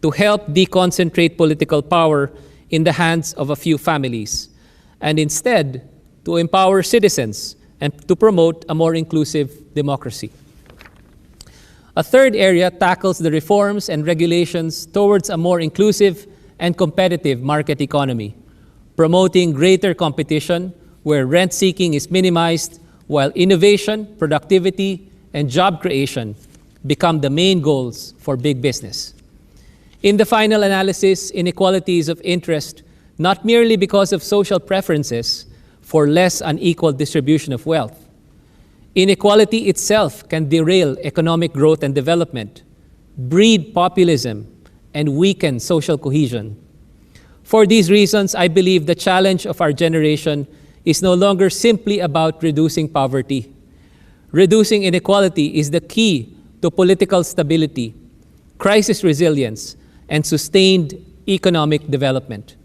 to help deconcentrate political power in the hands of a few families, and instead to empower citizens and to promote a more inclusive democracy. A third area tackles the reforms and regulations towards a more inclusive and competitive market economy, promoting greater competition where rent-seeking is minimized while innovation, productivity, and job creation become the main goals for big business. In the final analysis, inequality is of interest not merely because of social preferences for less unequal distribution of wealth. Inequality itself can derail economic growth and development, breed populism, and weaken social cohesion. For these reasons, I believe the challenge of our generation is no longer simply about reducing poverty. Reducing inequality is the key to political stability, crisis resilience, and sustained economic development.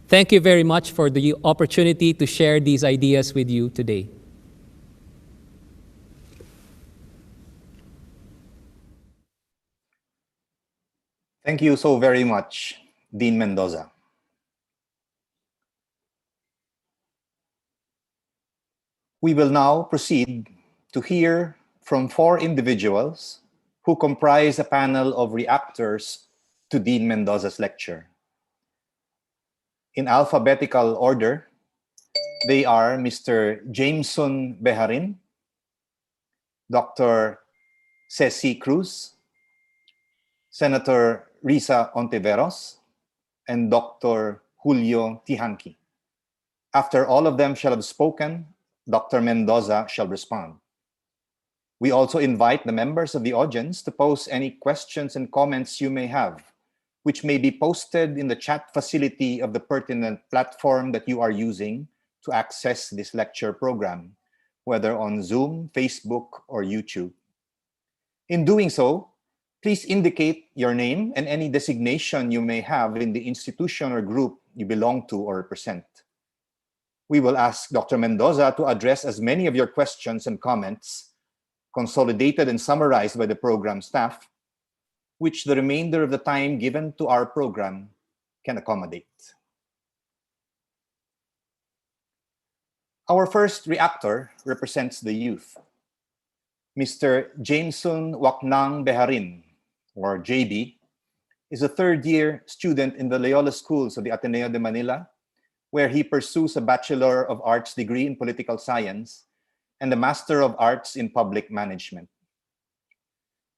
Thank you very much for the opportunity to share these ideas with you today. Thank you so very much, Dean Mendoza. We will now proceed to hear from 4 individuals who comprise a panel of reactors to Dean Mendoza's lecture. In alphabetical order, they are Mr. Jameson Beharin, Dr. Ceci Cruz, Senator Risa Ontiveros, and Dr. Julio Tihanki. After all of them shall have spoken, Dr. Mendoza shall respond. We also invite the members of the audience to post any questions and comments you may have, which may be posted in the chat facility of the pertinent platform that you are using to access this lecture program, whether on Zoom, Facebook, or YouTube. In doing so, please indicate your name and any designation you may have in the institution or group you belong to or represent. We will ask Dr. Mendoza to address as many of your questions and comments, consolidated and summarized by the program staff, which the remainder of the time given to our program can accommodate. Our first reactor represents the youth. Mr. Jameson Waknang Beharin, or JB, is a third-year student in the Loyola Schools of the Ateneo de Manila, where he pursues a Bachelor of Arts degree in Political Science and a Master of Arts in Public Management.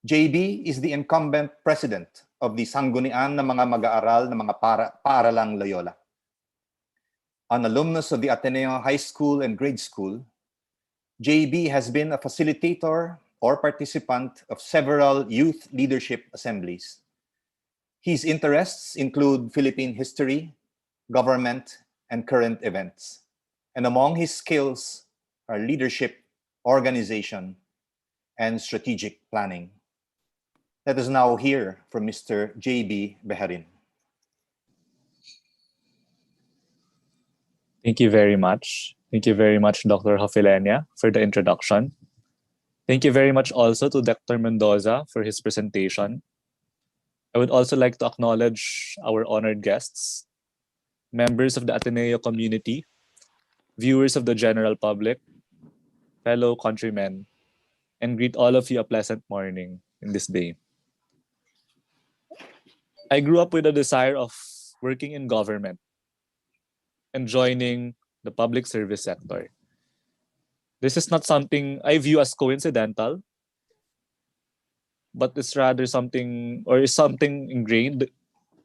JB is the incumbent president of the Sanggunian ng mga mag-aaral ng mga paaralang Loyola. An alumnus of the Ateneo High School and Grade School, JB has been a facilitator or participant of several youth leadership assemblies. His interests include Philippine history, government, and current events. And among his skills are leadership, organization, and strategic planning. Let us now hear from Mr. JB Beharin. Thank you very much. Thank you very much, Dr. Hofilenia, for the introduction. Thank you very much also to Dr. Mendoza for his presentation. I would also like to acknowledge our honored guests, members of the Ateneo community, viewers of the general public, fellow countrymen, and greet all of you a pleasant morning in this day. I grew up with a desire of working in government and joining the public service sector. This is not something I view as coincidental, but it's rather something ingrained,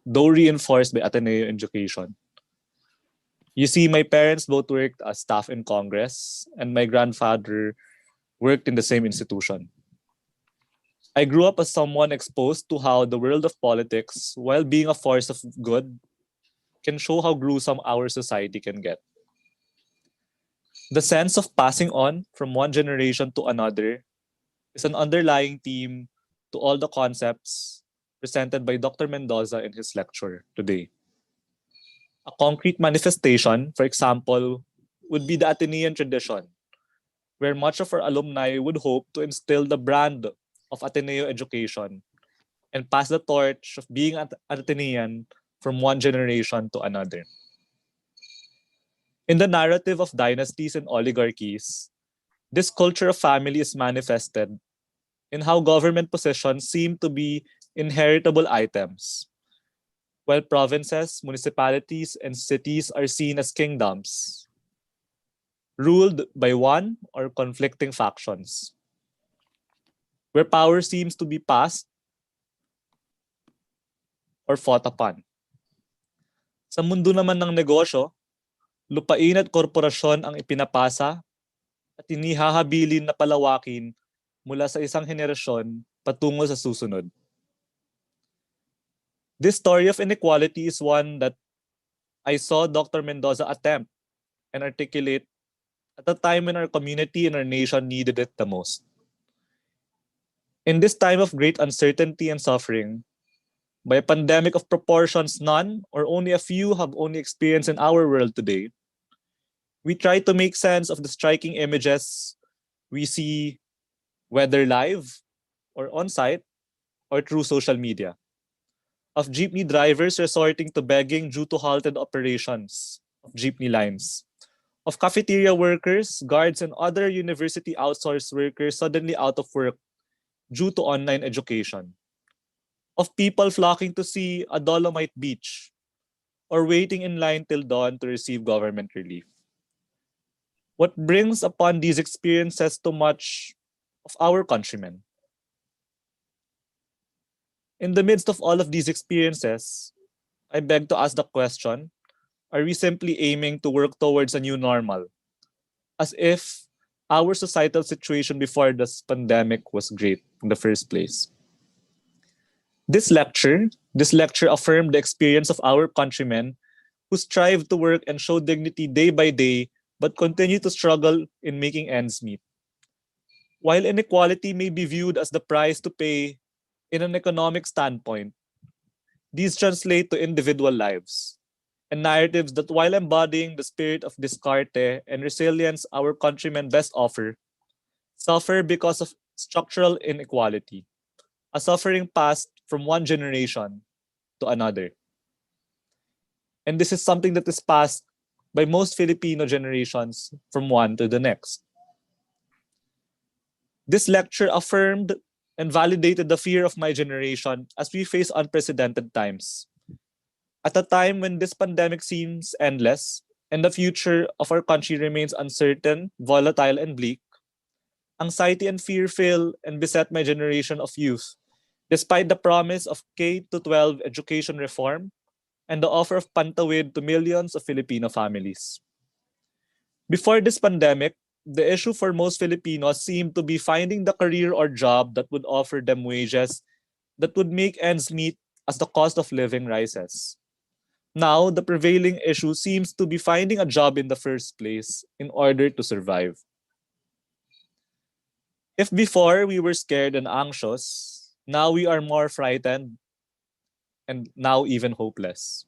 though reinforced by Ateneo education. You see, my parents both worked as staff in Congress, and my grandfather worked in the same institution. I grew up as someone exposed to how the world of politics, while being a force of good, can show how gruesome our society can get. The sense of passing on from one generation to another is an underlying theme to all the concepts presented by Dr. Mendoza in his lecture today. A concrete manifestation, for example, would be the Atenean tradition, where much of our alumni would hope to instill the brand of Ateneo education and pass the torch of being an Atenean from one generation to another. In the narrative of dynasties and oligarchies, this culture of family is manifested in how government positions seem to be inheritable items, while provinces, municipalities, and cities are seen as kingdoms, ruled by one or conflicting factions, where power seems to be passed or fought upon. Sa mundo naman ng negosyo, lupain at korporasyon ang ipinapasa at inihahabilin na palawakin mula sa isang henerasyon patungo sa susunod. This story of inequality is one that I saw Dr. Mendoza attempt and articulate at a time when our community and our nation needed it the most. In this time of great uncertainty and suffering, by a pandemic of proportions none or only a few have only experienced in our world today, we try to make sense of the striking images we see, whether live or on-site or through social media, of jeepney drivers resorting to begging due to halted operations of jeepney lines, of cafeteria workers, guards, and other university outsourced workers suddenly out of work due to online education, of people flocking to see a Dolomite beach or waiting in line till dawn to receive government relief. What brings upon these experiences to much of our countrymen? In the midst of all of these experiences, I beg to ask the question, are we simply aiming to work towards a new normal, as if our societal situation before this pandemic was great in the first place? This lecture affirmed the experience of our countrymen who strive to work and show dignity day by day, but continue to struggle in making ends meet. While inequality may be viewed as the price to pay in an economic standpoint, these translate to individual lives and narratives that, while embodying the spirit of discarte and resilience our countrymen best offer, suffer because of structural inequality, a suffering passed from one generation to another. And this is something that is passed by most Filipino generations from one to the next. This lecture affirmed and validated the fear of my generation as we face unprecedented times. At a time when this pandemic seems endless and the future of our country remains uncertain, volatile, and bleak, anxiety and fear fill and beset my generation of youth, despite the promise of K-12 education reform and the offer of pantawid to millions of Filipino families. Before this pandemic, the issue for most Filipinos seemed to be finding the career or job that would offer them wages that would make ends meet as the cost of living rises. Now, the prevailing issue seems to be finding a job in the first place in order to survive. If before we were scared and anxious, now we are more frightened and now even hopeless.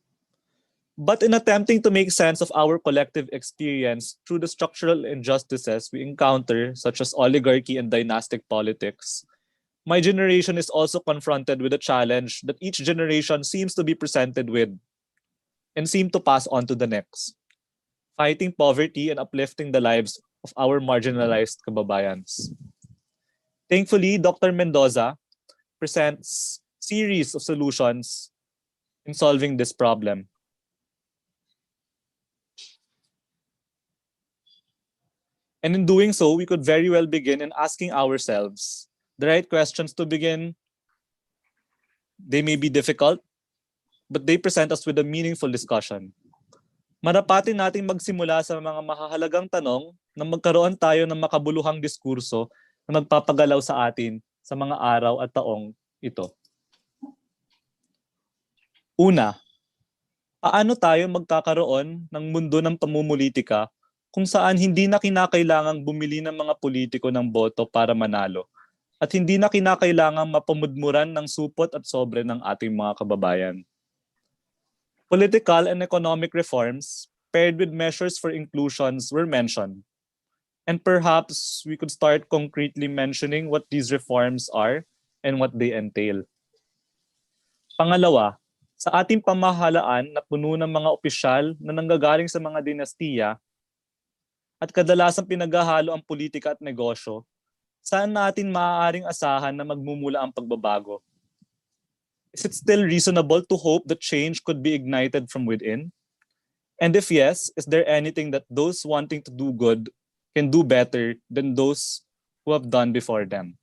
But in attempting to make sense of our collective experience through the structural injustices we encounter, such as oligarchy and dynastic politics, my generation is also confronted with a challenge that each generation seems to be presented with and seem to pass on to the next, fighting poverty and uplifting the lives of our marginalized kababayans. Thankfully, Dr. Mendoza presents series of solutions in solving this problem. And in doing so, we could very well begin in asking ourselves the right questions to begin. They may be difficult, but they present us with a meaningful discussion. Marapatin nating magsimula sa mga mahahalagang tanong na magkaroon tayo ng makabuluhang diskurso na magpapagalaw sa atin sa mga araw at taong ito. Una, paano tayo magkakaroon ng mundo ng pamumulitika kung saan hindi na kinakailangang bumili ng mga politiko ng boto para manalo at hindi na kinakailangang mapamudmuran ng supot at sobre ng ating mga kababayan. Political and economic reforms paired with measures for inclusions were mentioned. And perhaps we could start concretely mentioning what these reforms are and what they entail. Pangalawa, sa ating pamahalaan na puno ng mga opisyal na nanggagaling sa mga dinastiya at kadalasang pinaghahalo ang politika at negosyo, saan natin maaaring asahan na magmumula ang pagbabago? Is it still reasonable to hope that change could be ignited from within? And if yes, is there anything that those wanting to do good can do better than those who have done before them?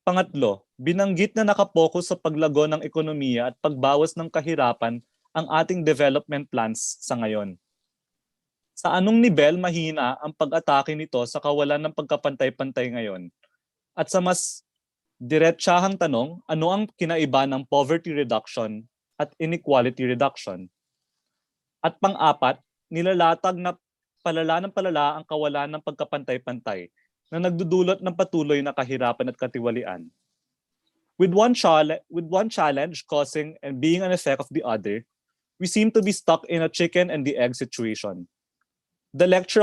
Pangatlo, binanggit na nakapokus sa paglago ng ekonomiya at pagbawas ng kahirapan ang ating development plans sa ngayon. Sa anong nivel mahina ang pag-atake nito sa kawalan ng pagkapantay-pantay ngayon? At sa mas diretsahang tanong, ano ang kinaiba ng poverty reduction at inequality reduction? At pang-apat, nilalatag na palala ng palala ang kawalan ng pagkapantay-pantay na nagdudulot ng patuloy na kahirapan at katiwalian. With one challenge causing and being an effect of the other, we seem to be stuck in a chicken and the egg situation. The lecture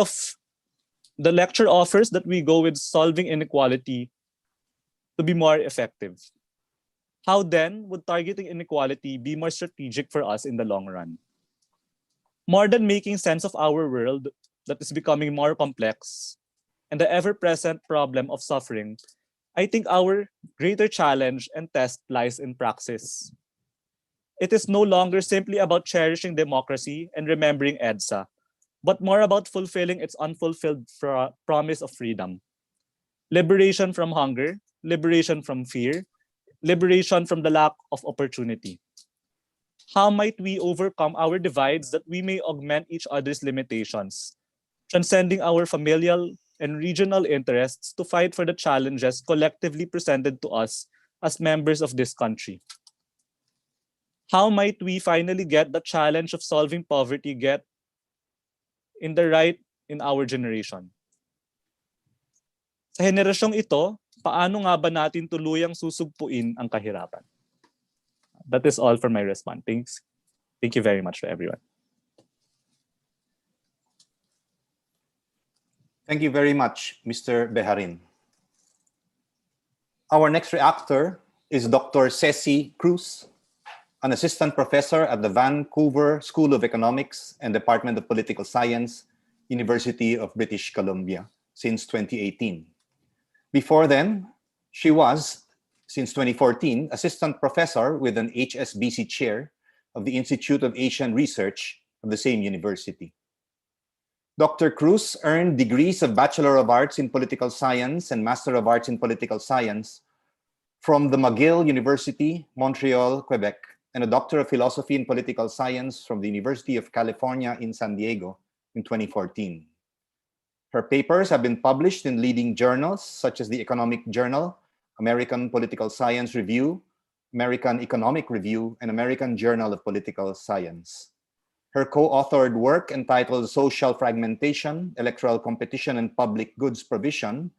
offers that we go with solving inequality to be more effective. How then would targeting inequality be more strategic for us in the long run? More than making sense of our world that is becoming more complex and the ever-present problem of suffering, I think our greater challenge and test lies in praxis. It is no longer simply about cherishing democracy and remembering EDSA, but more about fulfilling its unfulfilled promise of freedom. Liberation from hunger, liberation from fear, liberation from the lack of opportunity. How might we overcome our divides that we may augment each other's limitations, transcending our familial and regional interests to fight for the challenges collectively presented to us as members of this country? How might we finally get the challenge of solving poverty in our generation? Sa henerasyong ito, paano nga ba natin tuluyang susugpuin ang kahirapan? That is all for my response. Thanks. Thank you very much to everyone. Thank you very much, Mr. Beharin. Our next reactor is Dr. Ceci Cruz, an assistant professor at the Vancouver School of Economics and Department of Political Science, University of British Columbia, since 2018. Before then, she was, since 2014, assistant professor with an HSBC chair of the Institute of Asian Research of the same university. Dr. Cruz earned degrees of Bachelor of Arts in Political Science and Master of Arts in Political Science from the McGill University, Montreal, Quebec, and a Doctor of Philosophy in Political Science from the University of California in San Diego in 2014. Her papers have been published in leading journals such as the Economic Journal, American Political Science Review, American Economic Review, and American Journal of Political Science. Her co-authored work entitled Social Fragmentation, Electoral Competition, and Public Goods Provision,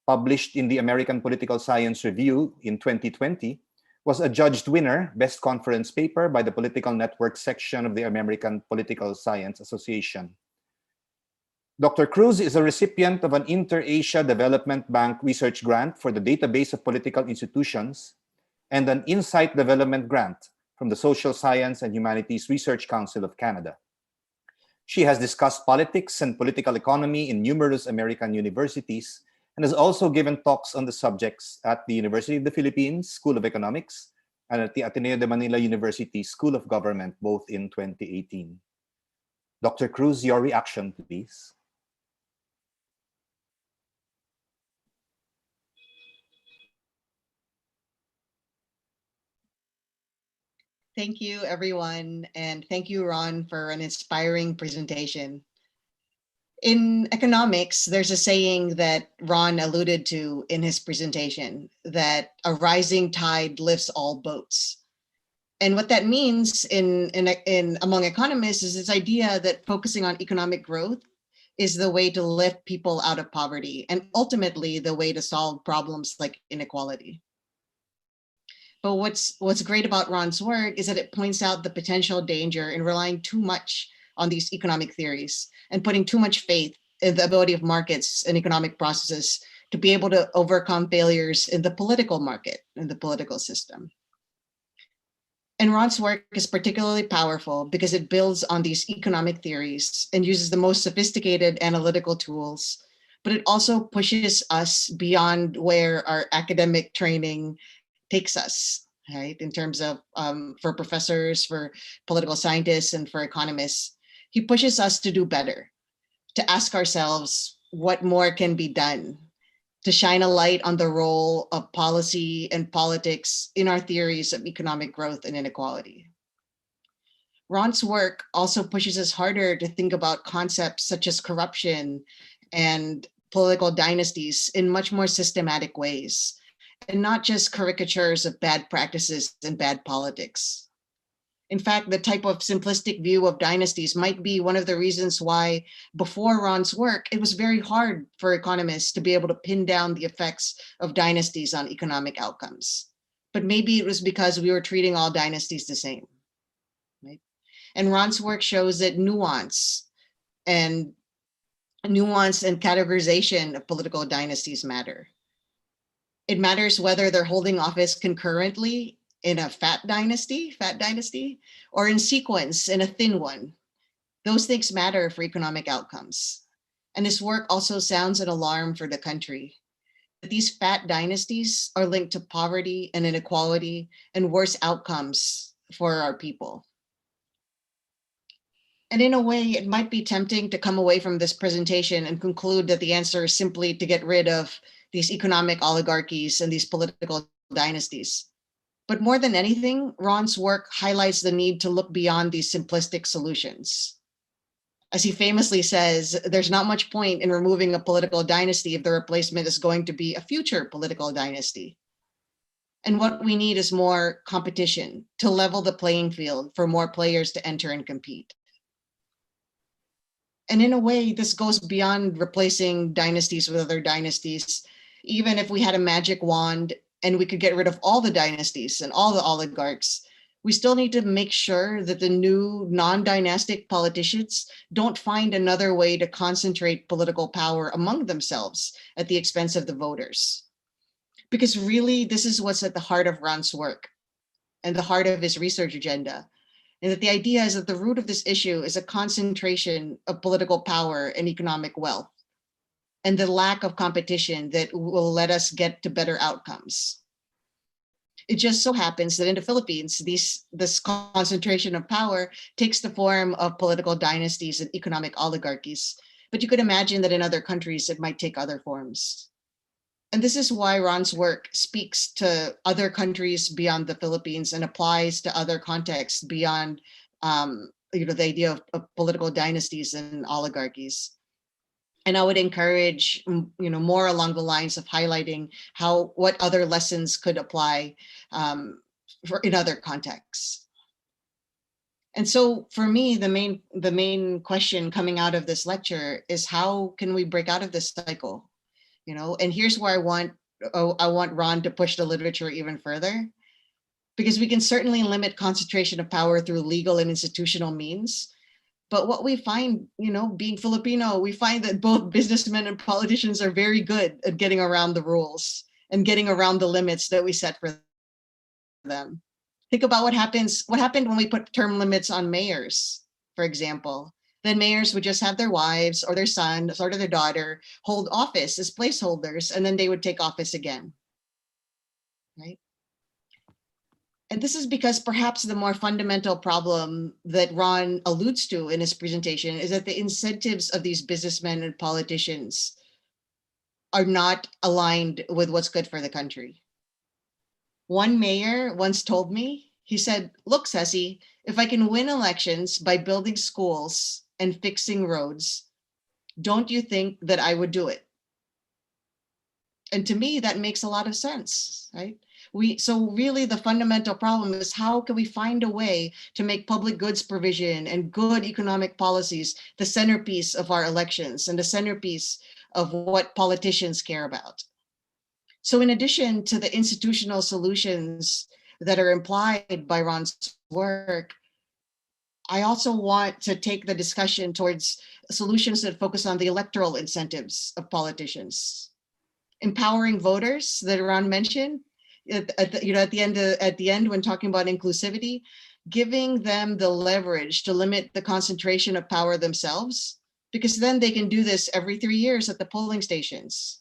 published in the American Political Science Review in 2020, was adjudged winner, Best Conference Paper by the Political Network section of the American Political Science Association. Dr. Cruz is a recipient of an Inter-Asia Development Bank research grant for the database of political institutions and an Insight Development grant from the Social Science and Humanities Research Council of Canada. She has discussed politics and political economy in numerous American universities and has also given talks on the subjects at the University of the Philippines School of Economics and at the Ateneo de Manila University School of Government, both in 2018. Dr. Cruz, your reaction, please. Thank you, everyone, and thank you, Ron, for an inspiring presentation. In economics, there's a saying that Ron alluded to in his presentation, that a rising tide lifts all boats. And what that means in among economists is this idea that focusing on economic growth is the way to lift people out of poverty and ultimately the way to solve problems like inequality. But what's great about Ron's work is that it points out the potential danger in relying too much on these economic theories and putting too much faith in the ability of markets and economic processes to be able to overcome failures in the political market and the political system. And Ron's work is particularly powerful because it builds on these economic theories and uses the most sophisticated analytical tools, but it also pushes us beyond where our academic training takes us, right? In terms of, for professors, for political scientists, and for economists, he pushes us to do better, to ask ourselves what more can be done, to shine a light on the role of policy and politics in our theories of economic growth and inequality. Ron's work also pushes us harder to think about concepts such as corruption and political dynasties in much more systematic ways, and not just caricatures of bad practices and bad politics. In fact, the type of simplistic view of dynasties might be one of the reasons why, before Ron's work, it was very hard for economists to be able to pin down the effects of dynasties on economic outcomes. But maybe it was because we were treating all dynasties the same, right? And Ron's work shows that nuance and categorization of political dynasties matter. It matters whether they're holding office concurrently in a fat dynasty, or in sequence in a thin one. Those things matter for economic outcomes. And this work also sounds an alarm for the country. These fat dynasties are linked to poverty and inequality and worse outcomes for our people. And in a way, it might be tempting to come away from this presentation and conclude that the answer is simply to get rid of these economic oligarchies and these political dynasties. But more than anything, Ron's work highlights the need to look beyond these simplistic solutions. As he famously says, there's not much point in removing a political dynasty if the replacement is going to be a future political dynasty. And what we need is more competition to level the playing field for more players to enter and compete. And in a way, this goes beyond replacing dynasties with other dynasties. Even if we had a magic wand and we could get rid of all the dynasties and all the oligarchs, we still need to make sure that the new non-dynastic politicians don't find another way to concentrate political power among themselves at the expense of the voters. Because really, this is what's at the heart of Ron's work and the heart of his research agenda. And that the idea is that the root of this issue is a concentration of political power and economic wealth. and the lack of competition that will let us get to better outcomes. It just so happens that in the Philippines, this concentration of power takes the form of political dynasties and economic oligarchies. But you could imagine that in other countries, it might take other forms. And this is why Ron's work speaks to other countries beyond the Philippines and applies to other contexts beyond the idea of political dynasties and oligarchies. And I would encourage, more along the lines of highlighting what other lessons could apply in other contexts. And so for me, the main question coming out of this lecture is, how can we break out of this cycle? And here's where I want Ron to push the literature even further, because we can certainly limit concentration of power through legal and institutional means. But what we find, being Filipino, we find that both businessmen and politicians are very good at getting around the rules and getting around the limits that we set for them. Think about what happened when we put term limits on mayors, for example. Then mayors would just have their wives or their son or their daughter hold office as placeholders, and then they would take office again, right? And this is because perhaps the more fundamental problem that Ron alludes to in his presentation is that the incentives of these businessmen and politicians are not aligned with what's good for the country. One mayor once told me, he said, "Look, Ceci, if I can win elections by building schools and fixing roads, don't you think that I would do it?" And to me, that makes a lot of sense, right? So really the fundamental problem is, how can we find a way to make public goods provision and good economic policies the centerpiece of our elections and the centerpiece of what politicians care about? So in addition to the institutional solutions that are implied by Ron's work, I also want to take the discussion towards solutions that focus on the electoral incentives of politicians. Empowering voters that Ron mentioned, at the end when talking about inclusivity, giving them the leverage to limit the concentration of power themselves, because then they can do this every 3 years at the polling stations.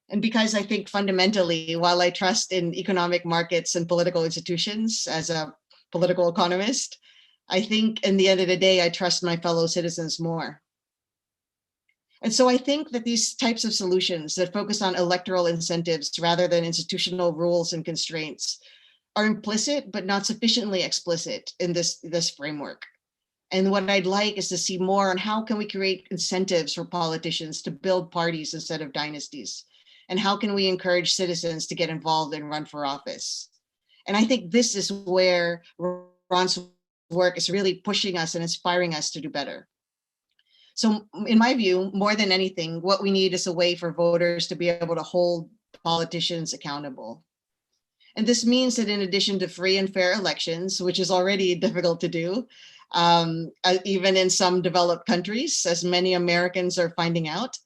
And because I think fundamentally, while I trust in economic markets and political institutions as a political economist, I think in the end of the day, I trust my fellow citizens more. And so I think that these types of solutions that focus on electoral incentives rather than institutional rules and constraints are implicit but not sufficiently explicit in this framework. And what I'd like is to see more on how can we create incentives for politicians to build parties instead of dynasties? And how can we encourage citizens to get involved and run for office? And I think this is where Ron's work is really pushing us and inspiring us to do better. So in my view, more than anything, what we need is a way for voters to be able to hold politicians accountable. And this means that in addition to free and fair elections, which is already difficult to do, even in some developed countries, as many Americans are finding out.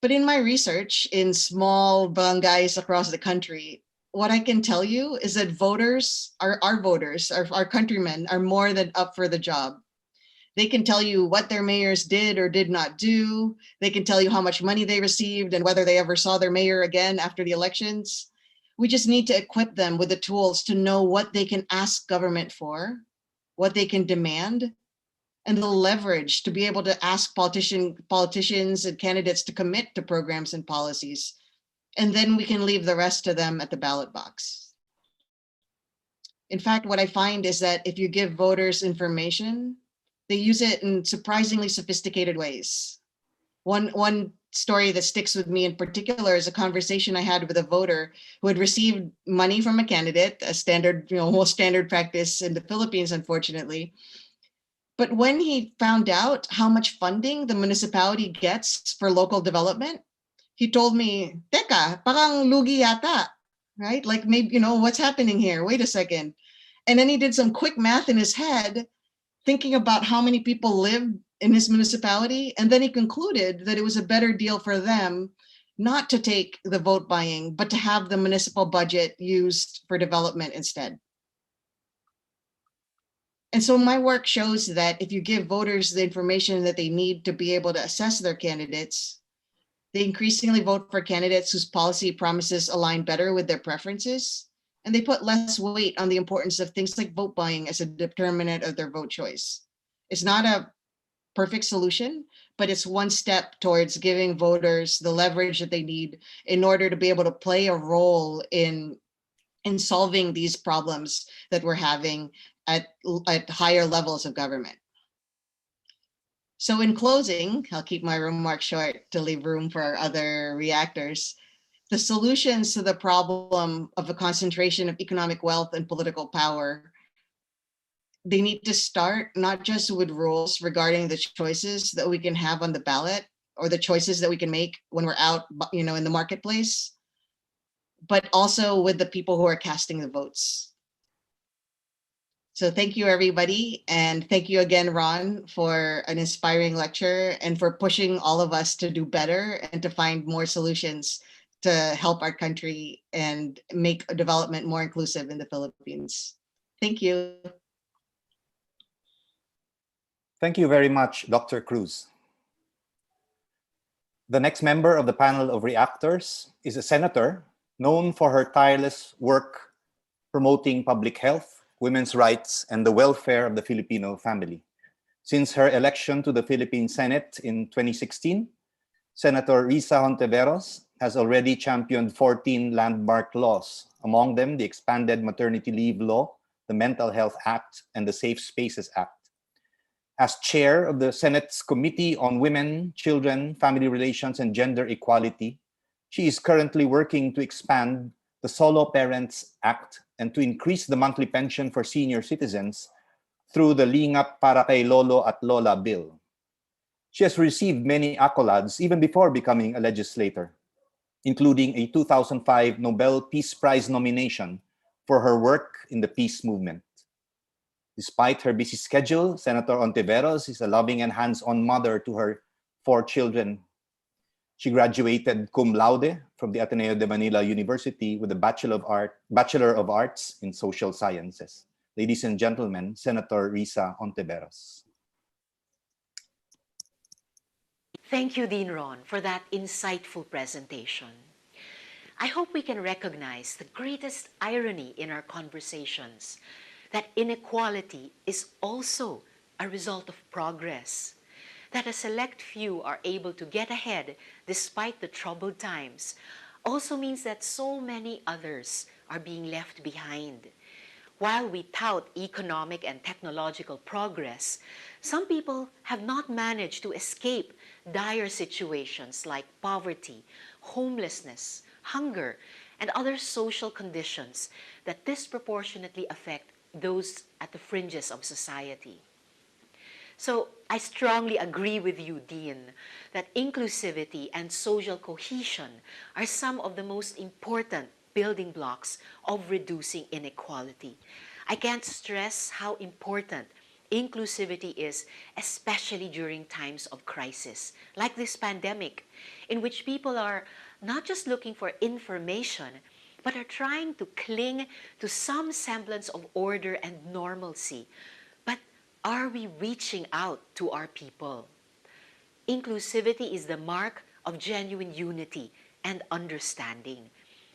But in my research in small barangays across the country, what I can tell you is that our countrymen are more than up for the job. They can tell you what their mayors did or did not do. They can tell you how much money they received and whether they ever saw their mayor again after the elections. We just need to equip them with the tools to know what they can ask government for, what they can demand, and the leverage to be able to ask politicians and candidates to commit to programs and policies. And then we can leave the rest to them at the ballot box. In fact, what I find is that if you give voters information, they use it in surprisingly sophisticated ways. One story that sticks with me in particular is a conversation I had with a voter who had received money from a candidate, a standard, almost standard practice in the Philippines, unfortunately. But when he found out how much funding the municipality gets for local development, he told me, "Teka, parang lugi yata," right? Like maybe, what's happening here? Wait a second. And then he did some quick math in his head, thinking about how many people lived in his municipality. And then he concluded that it was a better deal for them not to take the vote buying, but to have the municipal budget used for development instead. And so my work shows that if you give voters the information that they need to be able to assess their candidates, they increasingly vote for candidates whose policy promises align better with their preferences, and they put less weight on the importance of things like vote buying as a determinant of their vote choice. It's not a perfect solution, but it's one step towards giving voters the leverage that they need in order to be able to play a role in solving these problems that we're having at higher levels of government. So in closing, I'll keep my remarks short to leave room for our other reactors. The solutions to the problem of a concentration of economic wealth and political power, they need to start not just with rules regarding the choices that we can have on the ballot or the choices that we can make when we're out, in the marketplace, but also with the people who are casting the votes. So thank you, everybody. And thank you again, Ron, for an inspiring lecture and for pushing all of us to do better and to find more solutions to help our country and make development more inclusive in the Philippines. Thank you. Thank you very much, Dr. Cruz. The next member of the panel of reactors is a senator known for her tireless work promoting public health, women's rights, and the welfare of the Filipino family. Since her election to the Philippine Senate in 2016, Senator Risa Hontiveros has already championed 14 landmark laws, among them the Expanded Maternity Leave Law, the Mental Health Act, and the Safe Spaces Act. As chair of the Senate's Committee on Women, Children, Family Relations, and Gender Equality, she is currently working to expand the Solo Parents Act and to increase the monthly pension for senior citizens through the Lingap Para Kay Lolo at Lola bill. She has received many accolades even before becoming a legislator, including a 2005 Nobel Peace Prize nomination for her work in the peace movement. Despite her busy schedule, Senator Ontiveros is a loving and hands-on mother to her 4 children. She graduated cum laude from the Ateneo de Manila University with a Bachelor of Arts in Social Sciences. Ladies and gentlemen, Senator Risa Ontiveros. Thank you, Dean Ron, for that insightful presentation. I hope we can recognize the greatest irony in our conversations, that inequality is also a result of progress, that a select few are able to get ahead despite the troubled times also means that so many others are being left behind. While we tout economic and technological progress, some people have not managed to escape dire situations like poverty, homelessness, hunger, and other social conditions that disproportionately affect those at the fringes of society. So I strongly agree with you, Dean, that inclusivity and social cohesion are some of the most important building blocks of reducing inequality. I can't stress how important inclusivity is, especially during times of crisis, like this pandemic, in which people are not just looking for information, but are trying to cling to some semblance of order and normalcy. But are we reaching out to our people? Inclusivity is the mark of genuine unity and understanding.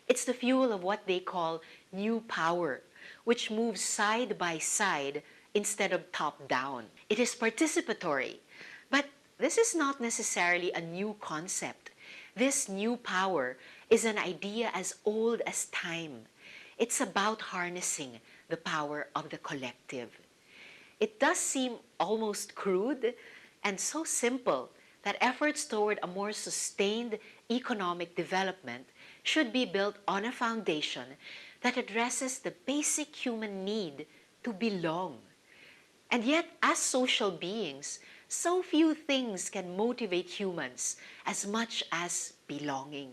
It's the fuel of what they call new power, which moves side by side instead of top down. It is participatory, but this is not necessarily a new concept. This new power is an idea as old as time. It's about harnessing the power of the collective. It does seem almost crude and so simple that efforts toward a more sustained economic development should be built on a foundation that addresses the basic human need to belong. And yet, as social beings, so few things can motivate humans as much as belonging,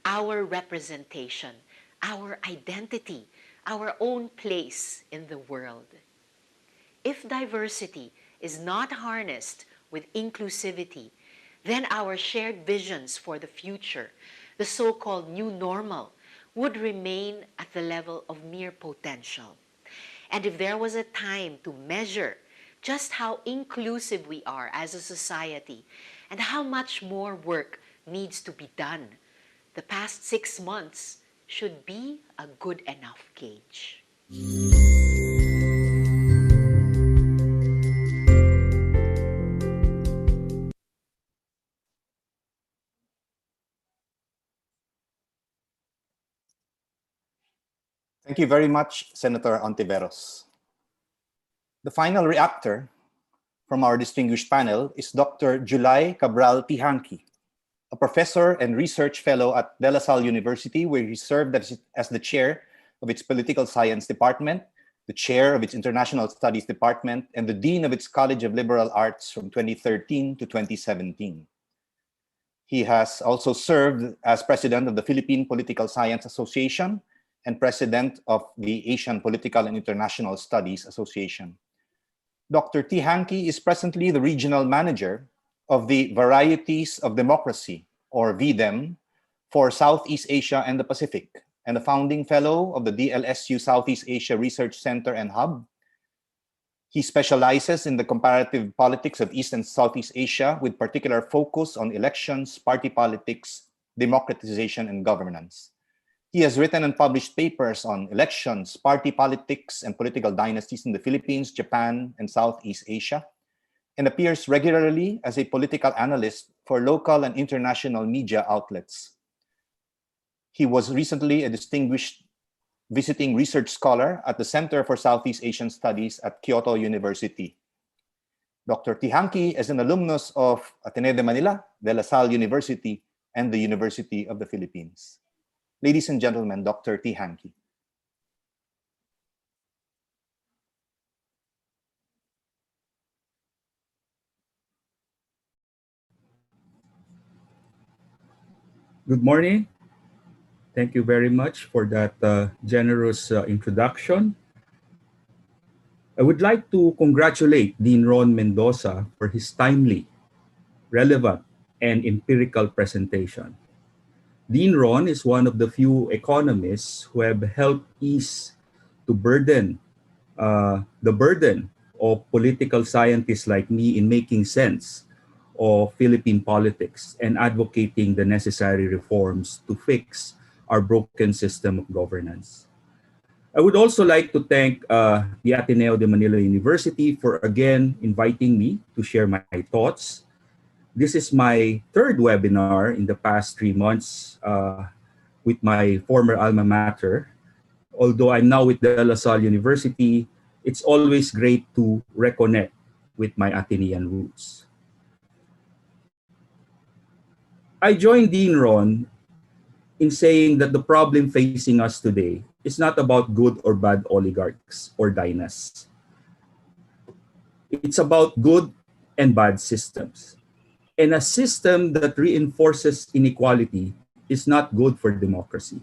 our representation, our identity, our own place in the world. If diversity is not harnessed with inclusivity, then our shared visions for the future, the so-called new normal, would remain at the level of mere potential. And if there was a time to measure just how inclusive we are as a society and how much more work needs to be done, the past 6 months should be a good enough gauge. Thank you very much, Senator Ontiveros. The final reactor from our distinguished panel is Dr. Julay Cabral Tihanki, a professor and research fellow at De La Salle University, where he served as the chair of its political science department, the chair of its international studies department, and the dean of its College of Liberal Arts from 2013 to 2017. He has also served as president of the Philippine Political Science Association and president of the Asian Political and International Studies Association. Dr. Tihanki is presently the regional manager of the Varieties of Democracy, or VDEM, for Southeast Asia and the Pacific, and a founding fellow of the DLSU Southeast Asia Research Center and Hub. He specializes in the comparative politics of East and Southeast Asia, with particular focus on elections, party politics, democratization, and governance. He has written and published papers on elections, party politics, and political dynasties in the Philippines, Japan, and Southeast Asia, and appears regularly as a political analyst for local and international media outlets. He was recently a distinguished visiting research scholar at the Center for Southeast Asian Studies at Kyoto University. Dr. Tihanki is an alumnus of Ateneo de Manila, De La Salle University, and the University of the Philippines. Ladies and gentlemen, Dr. Tihanki. Good morning. Thank you very much for that generous introduction. I would like to congratulate Dean Ron Mendoza for his timely, relevant, and empirical presentation. Dean Ron is one of the few economists who have helped ease the burden of political scientists like me in making sense of Philippine politics and advocating the necessary reforms to fix our broken system of governance. I would also like to thank the Ateneo de Manila University for again inviting me to share my thoughts. This is my third webinar in the past 3 months with my former alma mater. Although I'm now with De La Salle University, it's always great to reconnect with my Atenean roots. I joined Dean Ron in saying that the problem facing us today is not about good or bad oligarchs or dynasts. It's about good and bad systems. And a system that reinforces inequality is not good for democracy.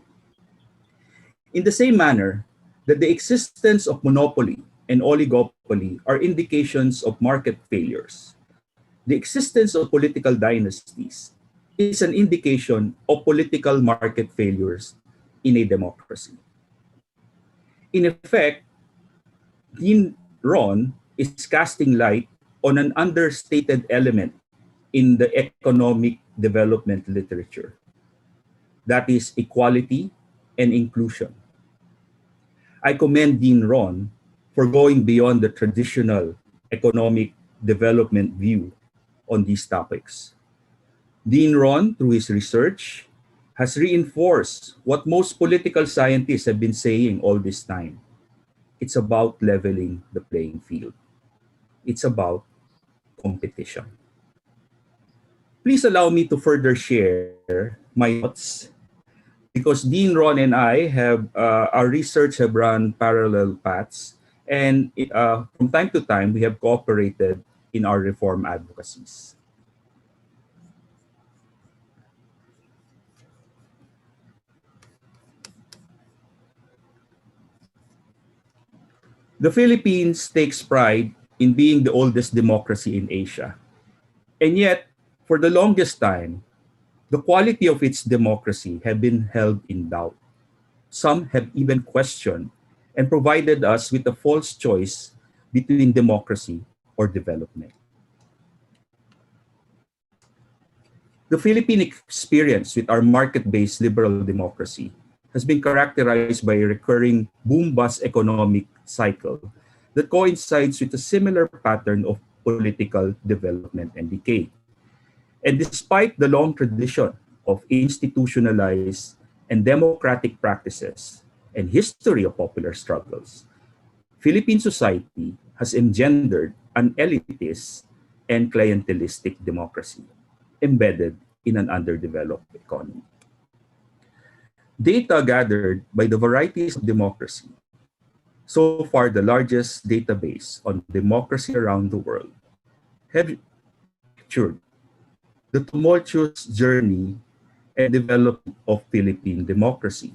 In the same manner that the existence of monopoly and oligopoly are indications of market failures, the existence of political dynasties is an indication of political market failures in a democracy. In effect, Dean Ron is casting light on an understated element in the economic development literature. That is equality and inclusion. I commend Dean Ron for going beyond the traditional economic development view on these topics. Dean Ron, through his research, has reinforced what most political scientists have been saying all this time. It's about leveling the playing field. It's about competition. Please allow me to further share my thoughts because Dean Ron and I have, our research have run parallel paths, and from time to time, we have cooperated in our reform advocacies. The Philippines takes pride in being the oldest democracy in Asia. And yet, for the longest time, the quality of its democracy have been held in doubt. Some have even questioned and provided us with a false choice between democracy or development. The Philippine experience with our market-based liberal democracy has been characterized by a recurring boom-bust economic cycle that coincides with a similar pattern of political development and decay. And despite the long tradition of institutionalized and democratic practices and history of popular struggles, Philippine society has engendered an elitist and clientelistic democracy embedded in an underdeveloped economy. Data gathered by the varieties of democracy, so far the largest database on democracy around the world, have pictured the tumultuous journey and development of Philippine democracy.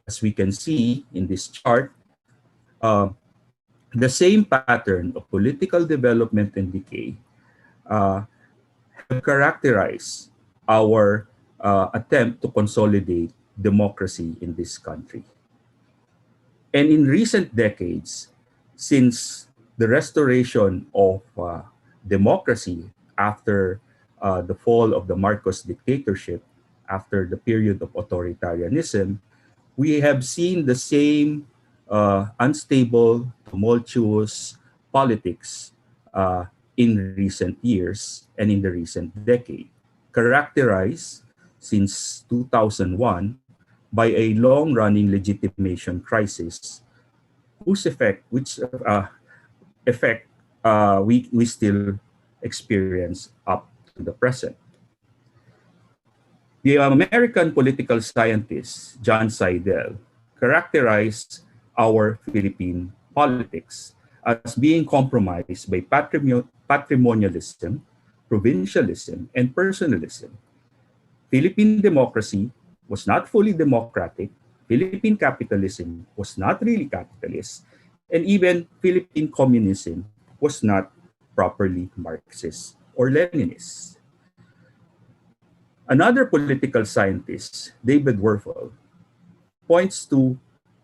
As we can see in this chart, uh, the same pattern of political development and decay uh, have characterized our attempt to consolidate democracy in this country. And in recent decades, since the restoration of democracy after the fall of the Marcos dictatorship, after the period of authoritarianism, we have seen the same unstable, tumultuous politics in recent years and in the recent decade, characterized since 2001 by a long-running legitimation crisis, whose effect we still experience up to the present. The American political scientist John Seidel characterized our Philippine politics as being compromised by patrimonialism, provincialism, and personalism. Philippine democracy was not fully democratic, Philippine capitalism was not really capitalist, and even Philippine communism was not properly Marxist or Leninist. Another political scientist, David Werfel, points to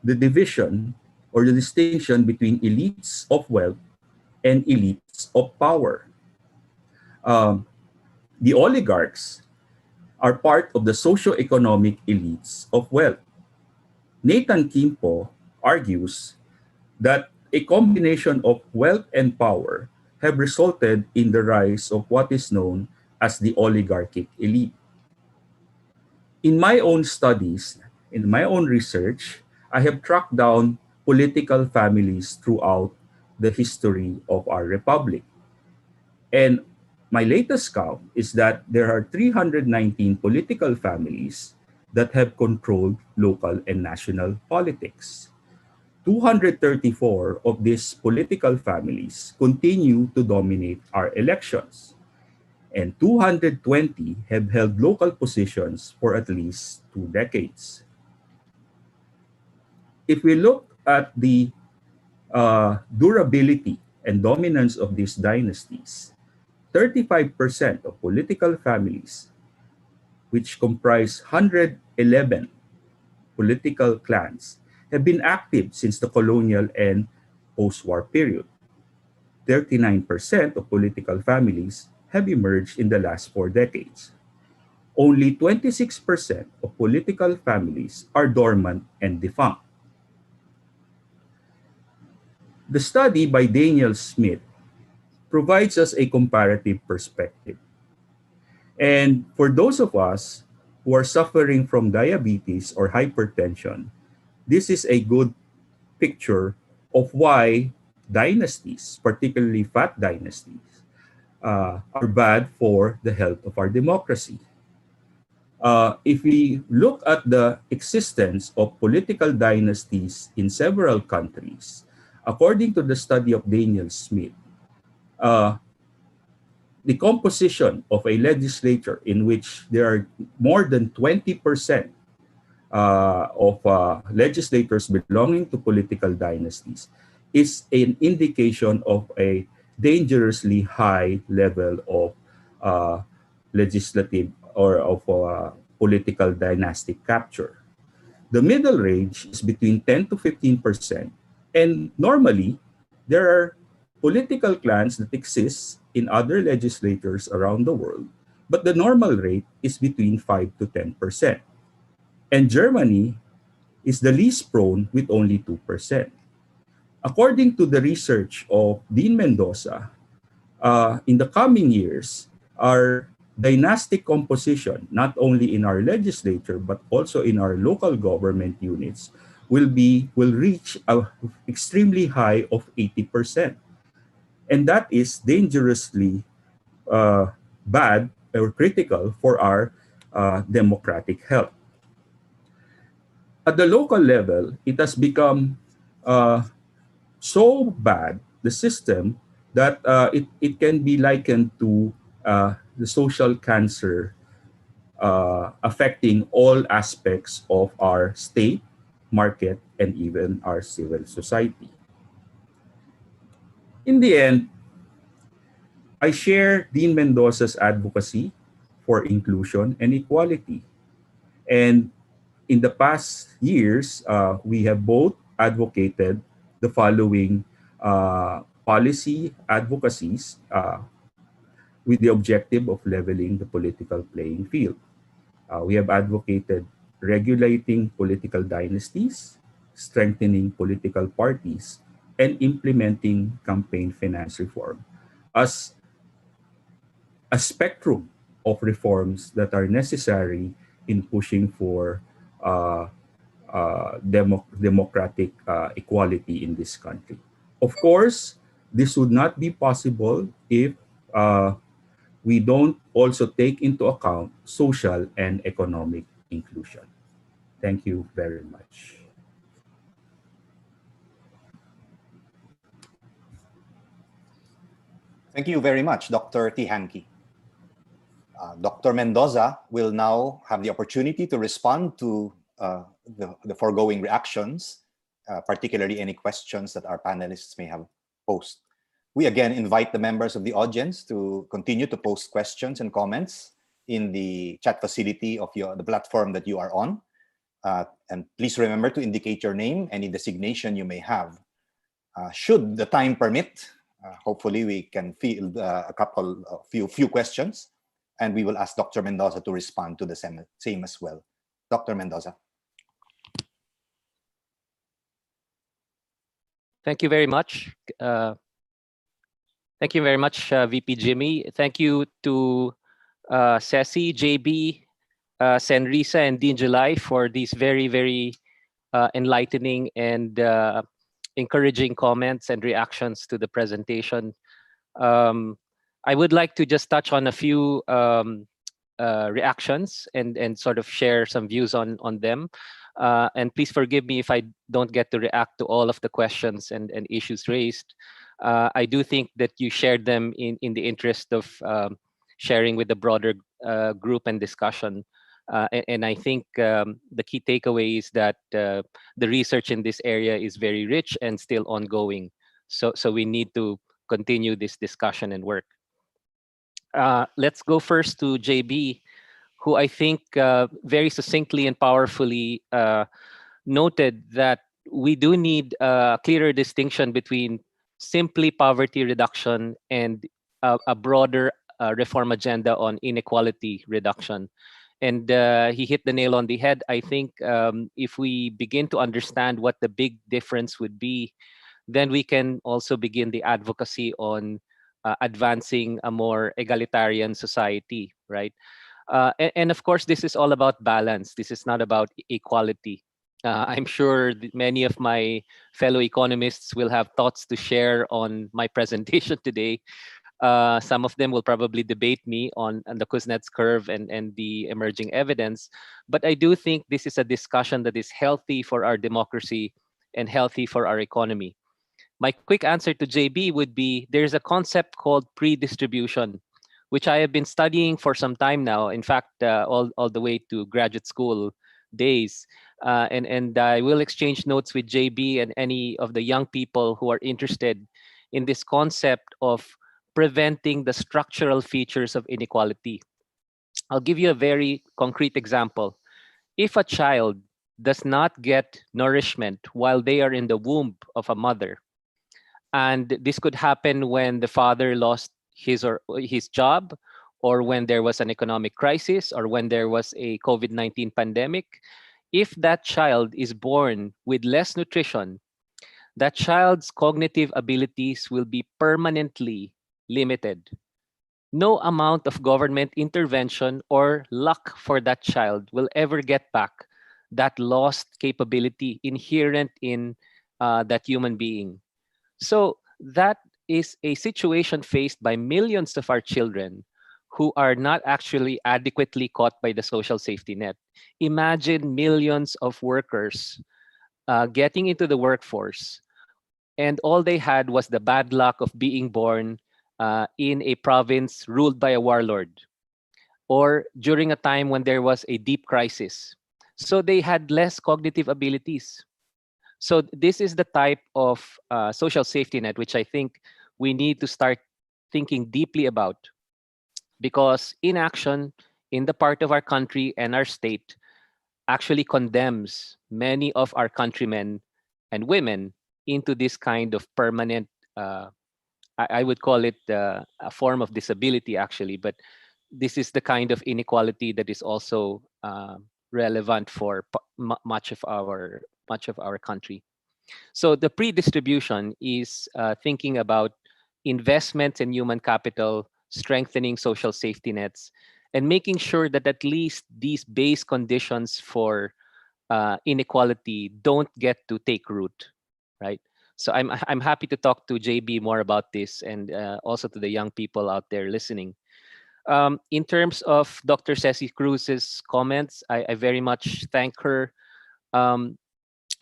the division or the distinction between elites of wealth and elites of power. The oligarchs are part of the socio-economic elites of wealth. Nathan Kimpo argues that a combination of wealth and power have resulted in the rise of what is known as the oligarchic elite. In my own studies, in my own research, I have tracked down political families throughout the history of our republic. And my latest count is that there are 319 political families that have controlled local and national politics. 234 of these political families continue to dominate our elections, and 220 have held local positions for at least 2 decades. If we look at the durability and dominance of these dynasties, 35% of political families, which comprise 111 political clans, have been active since the colonial and post-war period. 39% of political families have emerged in the last 4 decades. Only 26% of political families are dormant and defunct. The study by Daniel Smith provides us a comparative perspective. And for those of us who are suffering from diabetes or hypertension, this is a good picture of why dynasties, particularly fat dynasties, are bad for the health of our democracy. If we look at the existence of political dynasties in several countries, according to the study of Daniel Smith, the composition of a legislature in which there are more than 20% of legislators belonging to political dynasties is an indication of a dangerously high level of legislative or of political dynastic capture. The middle range is between 10 to 15%. And normally, there are political clans that exist in other legislatures around the world, but the normal rate is between 5 to 10%. And Germany is the least prone with only 2%. According to the research of Dean Mendoza, in the coming years, our dynastic composition, not only in our legislature but also in our local government units, will reach a extremely high of 80%, and that is dangerously bad or critical for our democratic health. At the local level, it has become so bad, the system, that it can be likened to the social cancer affecting all aspects of our state, market, and even our civil society. In the end, I share Dean Mendoza's advocacy for inclusion and equality. And in the past years, we have both advocated the following policy advocacies with the objective of leveling the political playing field. We have advocated regulating political dynasties, strengthening political parties, and implementing campaign finance reform as a spectrum of reforms that are necessary in pushing for democratic equality in this country. Of course, this would not be possible if we don't also take into account social and economic inclusion. Thank you very much. Thank you very much, Dr. Tihanki. Dr. Mendoza will now have the opportunity to respond to the foregoing reactions, particularly any questions that our panelists may have posed. We again invite the members of the audience to continue to post questions and comments in the chat facility of the platform that you are on. And please remember to indicate your name, any designation you may have. Should the time permit, hopefully we can field a few questions, and we will ask Dr. Mendoza to respond to the same as well. Dr. Mendoza. Thank you very much. Thank you very much, VP Jimmy. Thank you to Ceci, JB, Senrisa, and Dean July for these very, very enlightening and encouraging comments and reactions to the presentation. I would like to just touch on a few reactions and sort of share some views on them. And please forgive me if I don't get to react to all of the questions and issues raised. I do think that you shared them in the interest of sharing with the broader group and discussion. And I think the key takeaway is that the research in this area is very rich and still ongoing. So we need to continue this discussion and work. Let's go first to JB, who I think very succinctly and powerfully noted that we do need a clearer distinction between simply poverty reduction and a broader reform agenda on inequality reduction. And he hit the nail on the head. I think if we begin to understand what the big difference would be, then we can also begin the advocacy on advancing a more egalitarian society, right? And of course, this is all about balance. This is not about equality. I'm sure many of my fellow economists will have thoughts to share on my presentation today. Some of them will probably debate me on the Kuznets curve and the emerging evidence. But I do think this is a discussion that is healthy for our democracy and healthy for our economy. My quick answer to JB would be there's a concept called pre-distribution, which I have been studying for some time now. In fact, all the way to graduate school days. And I will exchange notes with JB and any of the young people who are interested in this concept of preventing the structural features of inequality. I'll give you a very concrete example. If a child does not get nourishment while they are in the womb of a mother. And this could happen when the father lost his job, or when there was an economic crisis, or when there was a COVID-19 pandemic. If that child is born with less nutrition, that child's cognitive abilities will be permanently limited. No amount of government intervention or luck for that child will ever get back that lost capability inherent in that human being. So that is a situation faced by millions of our children who are not actually adequately caught by the social safety net. Imagine millions of workers getting into the workforce, and all they had was the bad luck of being born in a province ruled by a warlord, or during a time when there was a deep crisis. So they had less cognitive abilities. So this is the type of social safety net which I think we need to start thinking deeply about, because inaction in the part of our country and our state actually condemns many of our countrymen and women into this kind of permanent, I would call it a form of disability actually, but this is the kind of inequality that is also relevant for much of our country. So the pre-distribution is thinking about investments in human capital, strengthening social safety nets, and making sure that at least these base conditions for inequality don't get to take root, right? So I'm happy to talk to JB more about this, and also to the young people out there listening. In terms of Dr. Ceci Cruz's comments, I very much thank her.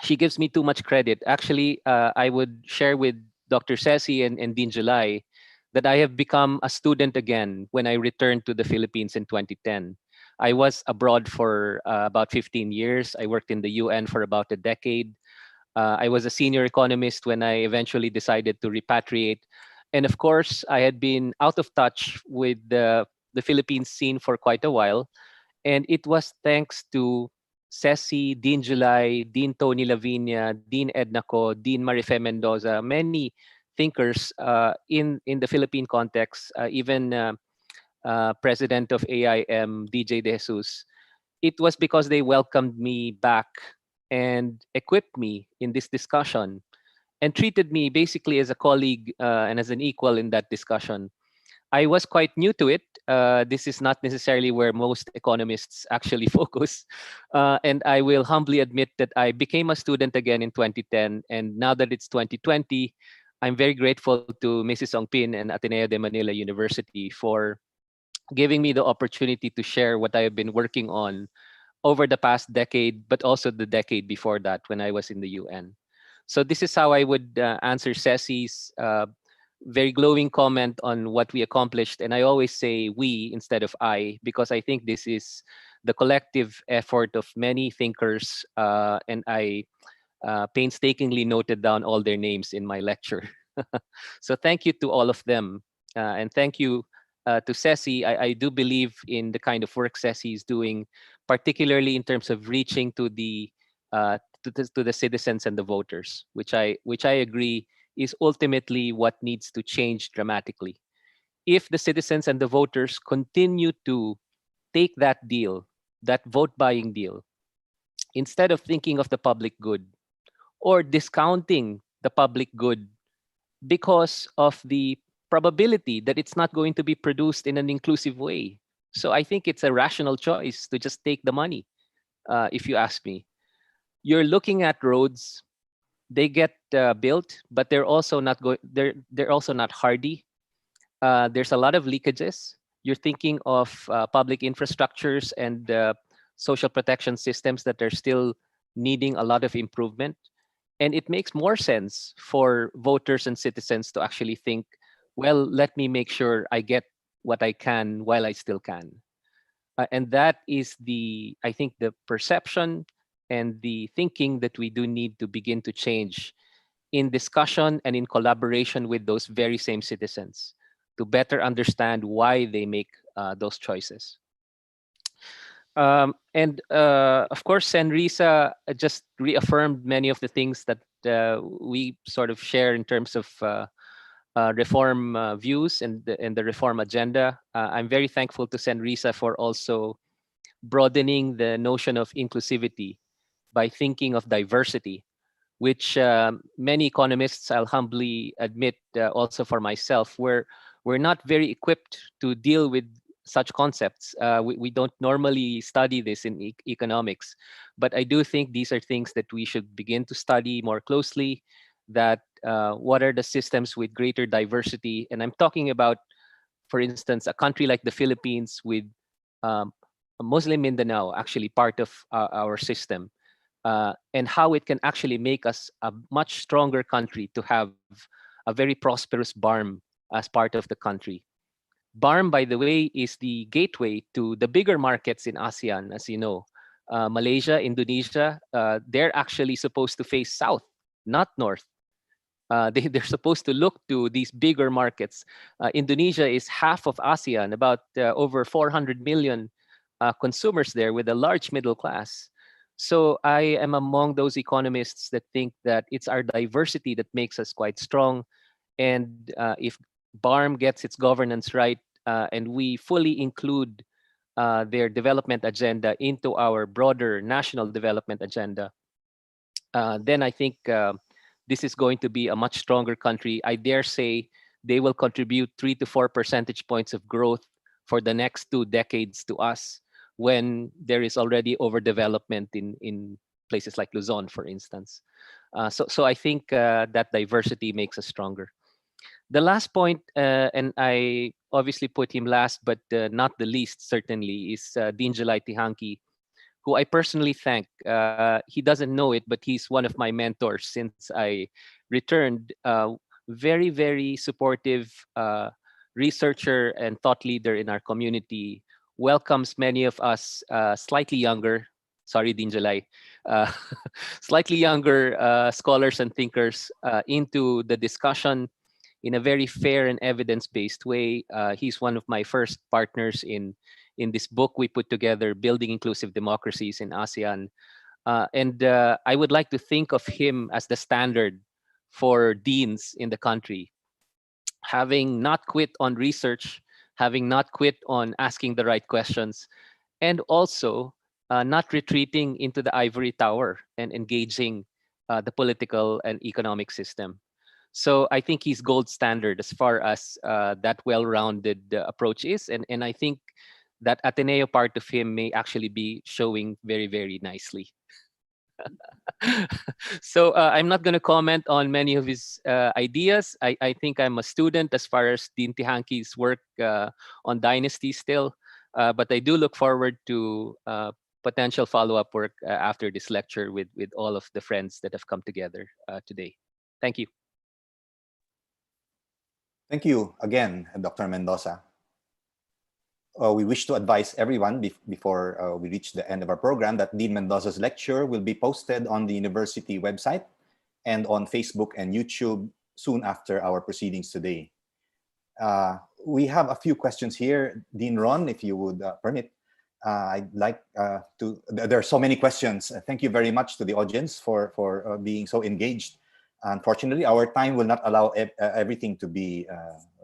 She gives me too much credit. Actually, I would share with Dr. Ceci and Dean July that I have become a student again when I returned to the Philippines in 2010. I was abroad for about 15 years. I worked in the UN for about a decade. I was a senior economist when I eventually decided to repatriate. And of course, I had been out of touch with the Philippines scene for quite a while. And it was thanks to Ceci, Dean July, Dean Tony Lavinia, Dean Edna Co, Dean Marife Mendoza, many thinkers in the Philippine context, even President of AIM, DJ De Jesus. It was because they welcomed me back and equipped me in this discussion and treated me basically as a colleague and as an equal in that discussion. I was quite new to it. This is not necessarily where most economists actually focus. And I will humbly admit that I became a student again in 2010. And now that it's 2020, I'm very grateful to Mrs. Ongpin and Ateneo de Manila University for giving me the opportunity to share what I have been working on over the past decade, but also the decade before that when I was in the UN. So this is how I would answer Ceci's very glowing comment on what we accomplished. And I always say we instead of I, because I think this is the collective effort of many thinkers, and I painstakingly noted down all their names in my lecture. So thank you to all of them. And thank you to Ceci. I do believe in the kind of work Ceci is doing, particularly in terms of reaching to the to the citizens and the voters, which I agree is ultimately what needs to change dramatically. If the citizens and the voters continue to take that deal, that vote buying deal, instead of thinking of the public good or discounting the public good because of the probability that it's not going to be produced in an inclusive way. So I think it's a rational choice to just take the money, if you ask me. You're looking at roads, they get built, but they're also not they're also not hardy. There's a lot of leakages. You're thinking of public infrastructures and social protection systems that are still needing a lot of improvement. And it makes more sense for voters and citizens to actually think, well, let me make sure I get what I can while I still can. And that is I think, the perception and the thinking that we do need to begin to change in discussion and in collaboration with those very same citizens to better understand why they make those choices. And of course, Senrisa just reaffirmed many of the things that we sort of share in terms of reform views and the reform agenda. I'm very thankful to Senrisa for also broadening the notion of inclusivity by thinking of diversity, which many economists, I'll humbly admit, also for myself, we're not very equipped to deal with such concepts. We don't normally study this in economics, but I do think these are things that we should begin to study more closely. That what are the systems with greater diversity? And I'm talking about, for instance, a country like the Philippines with um, Muslim Mindanao actually part of our system, and how it can actually make us a much stronger country to have a very prosperous BARM as part of the country. BARM, by the way, is the gateway to the bigger markets in ASEAN, as you know. Malaysia, Indonesia, they're actually supposed to face south, not north. They're supposed to look to these bigger markets. Indonesia is half of ASEAN, about over 400 million consumers there with a large middle class. So I am among those economists that think that it's our diversity that makes us quite strong. And if BARM gets its governance right, and we fully include their development agenda into our broader national development agenda, then I think this is going to be a much stronger country. I dare say they will contribute 3 to 4 percentage points of growth for the next 2 decades to us, when there is already overdevelopment in places like Luzon, for instance. So I think that diversity makes us stronger. The last point, and I obviously put him last, but not the least, certainly, is Dean July Tihanki, who I personally thank. He doesn't know it, but he's one of my mentors since I returned. Very, very supportive researcher and thought leader in our community. Welcomes many of us slightly younger, sorry, Dean July, uh, slightly younger scholars and thinkers into the discussion in a very fair and evidence-based way. He's one of my first partners in this book we put together, Building Inclusive Democracies in ASEAN. And I would like to think of him as the standard for deans in the country, having not quit on research, having not quit on asking the right questions, and also not retreating into the ivory tower and engaging the political and economic system. So I think he's gold standard as far as that well-rounded approach is. And I think that Ateneo part of him may actually be showing very, very nicely. So I'm not going to comment on many of his ideas. I think I'm a student as far as Dean Tihanki's work on Dynasty still. But I do look forward to potential follow-up work after this lecture with all of the friends that have come together today. Thank you. Thank you again, Dr. Mendoza. We wish to advise everyone before we reach the end of our program that Dean Mendoza's lecture will be posted on the university website and on Facebook and YouTube soon after our proceedings today. We have a few questions here. Dean Ron, if you would permit, I'd like to, there are so many questions. Thank you very much to the audience for being so engaged. Unfortunately, our time will not allow everything to be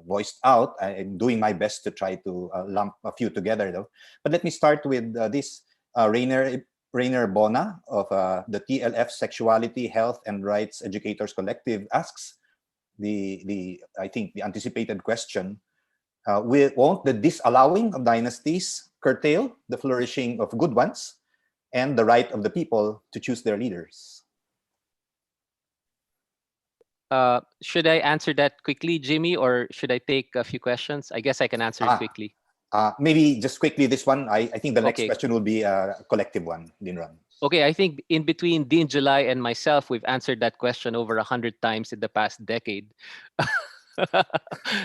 voiced out. I'm doing my best to try to lump a few together, though. But let me start with this. Rainer Bona of the TLF Sexuality, Health, and Rights Educators Collective asks I think the anticipated question: won't the disallowing of dynasties curtail the flourishing of good ones and the right of the people to choose their leaders? Should I answer that quickly, Jimmy, or should I take a few questions? I guess I can answer it quickly. Maybe just quickly this one. I think the next question will be a collective one, Dean Ron. Okay, I think in between Dean July and myself, we've answered that question over 100 times in the past decade.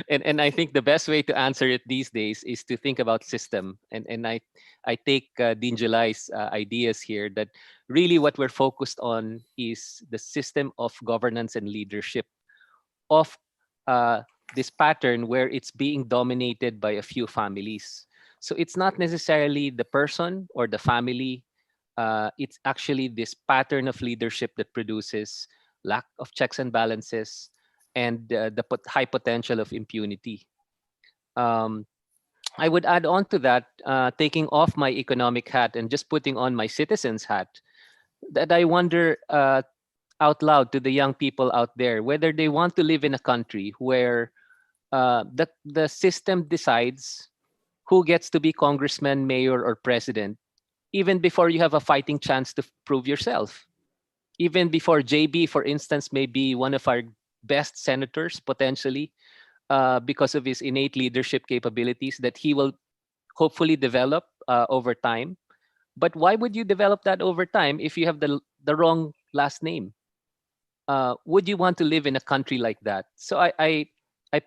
and I think the best way to answer it these days is to think about system. And I take Dean July's ideas here that really what we're focused on is the system of governance and leadership of this pattern where it's being dominated by a few families. So it's not necessarily the person or the family. It's actually this pattern of leadership that produces lack of checks and balances and the high potential of impunity. Um, I would add on to that, taking off my economic hat and just putting on my citizen's hat, that I wonder out loud to the young people out there whether they want to live in a country where the system decides who gets to be congressman, mayor, or president, even before you have a fighting chance to prove yourself. Even before JB, for instance, may be one of our best senators potentially because of his innate leadership capabilities that he will hopefully develop over time. But why would you develop that over time if you have the wrong last name? Would you want to live in a country like that? So I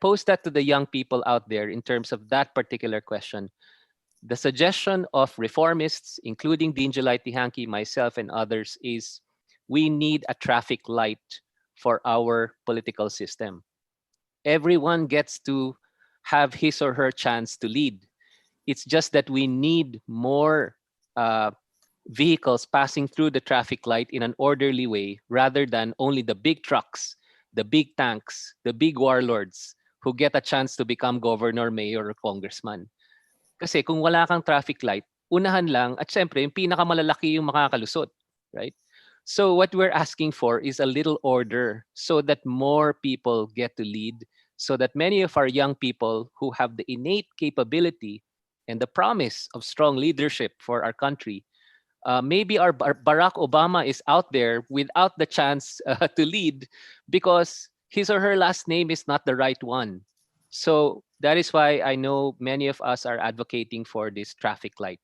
pose that to the young people out there in terms of that particular question. The suggestion of reformists, including Dean July Tihanki, myself, and others, is we need a traffic light for our political system. Everyone gets to have his or her chance to lead. It's just that we need more vehicles passing through the traffic light in an orderly way rather than only the big trucks, the big tanks, the big warlords who get a chance to become governor, mayor, or congressman. Kasi kung wala kang traffic light, unahan lang at syempre yung pinakamalalaki yung makakalusot, right? So what we're asking for is a little order so that more people get to lead, so that many of our young people who have the innate capability and the promise of strong leadership for our country, maybe our Barack Obama is out there without the chance to lead because his or her last name is not the right one. So that is why I know many of us are advocating for this traffic light,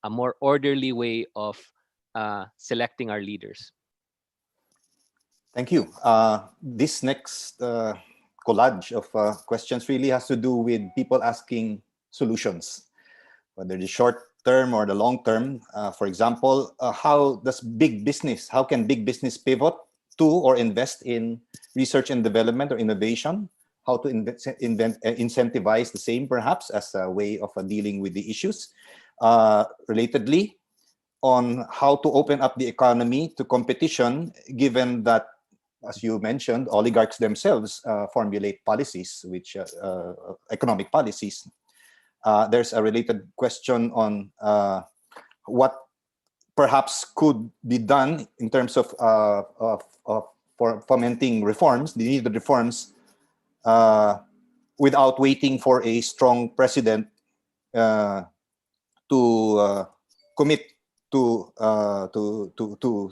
a more orderly way of selecting our leaders. Thank you. This next collage of questions really has to do with people asking solutions, whether the short term or the long term. For example, how can big business pivot to or invest in research and development or innovation? How to incentivize the same, perhaps, as a way of dealing with the issues. Relatedly, on how to open up the economy to competition, given that, as you mentioned, oligarchs themselves formulate policies, which economic policies. There's a related question on what perhaps could be done in terms of for fomenting reforms, the needed reforms, without waiting for a strong president to commit to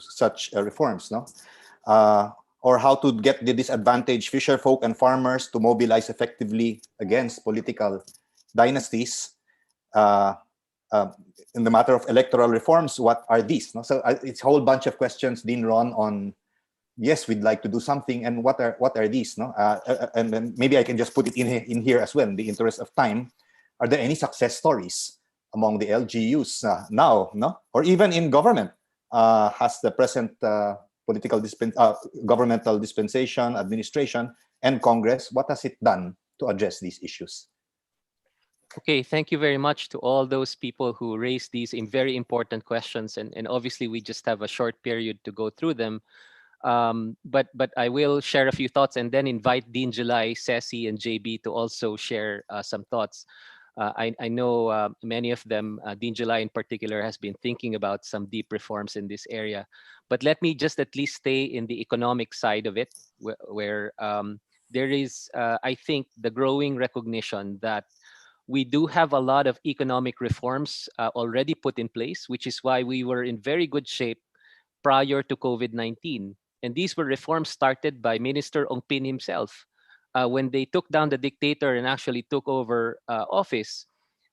such reforms, no? Or how to get the disadvantaged fisher folk and farmers to mobilize effectively against political dynasties. In the matter of electoral reforms, what are these? No? So it's a whole bunch of questions, Dean Ron, on yes, we'd like to do something, and what are these? No, and then maybe I can just put it in here as well. In the interest of time, are there any success stories among the LGUs now? No, or even in government? Has the present governmental dispensation, administration, and Congress, what has it done to address these issues? Okay, thank you very much to all those people who raised these very important questions. And obviously, we just have a short period to go through them. But I will share a few thoughts and then invite Dean July, Ceci, and JB to also share some thoughts. I know many of them, Dean July in particular, has been thinking about some deep reforms in this area. But let me just at least stay in the economic side of it, where there is, I think, the growing recognition that we do have a lot of economic reforms already put in place, which is why we were in very good shape prior to COVID-19. And these were reforms started by Minister Ongpin himself. When they took down the dictator and actually took over office,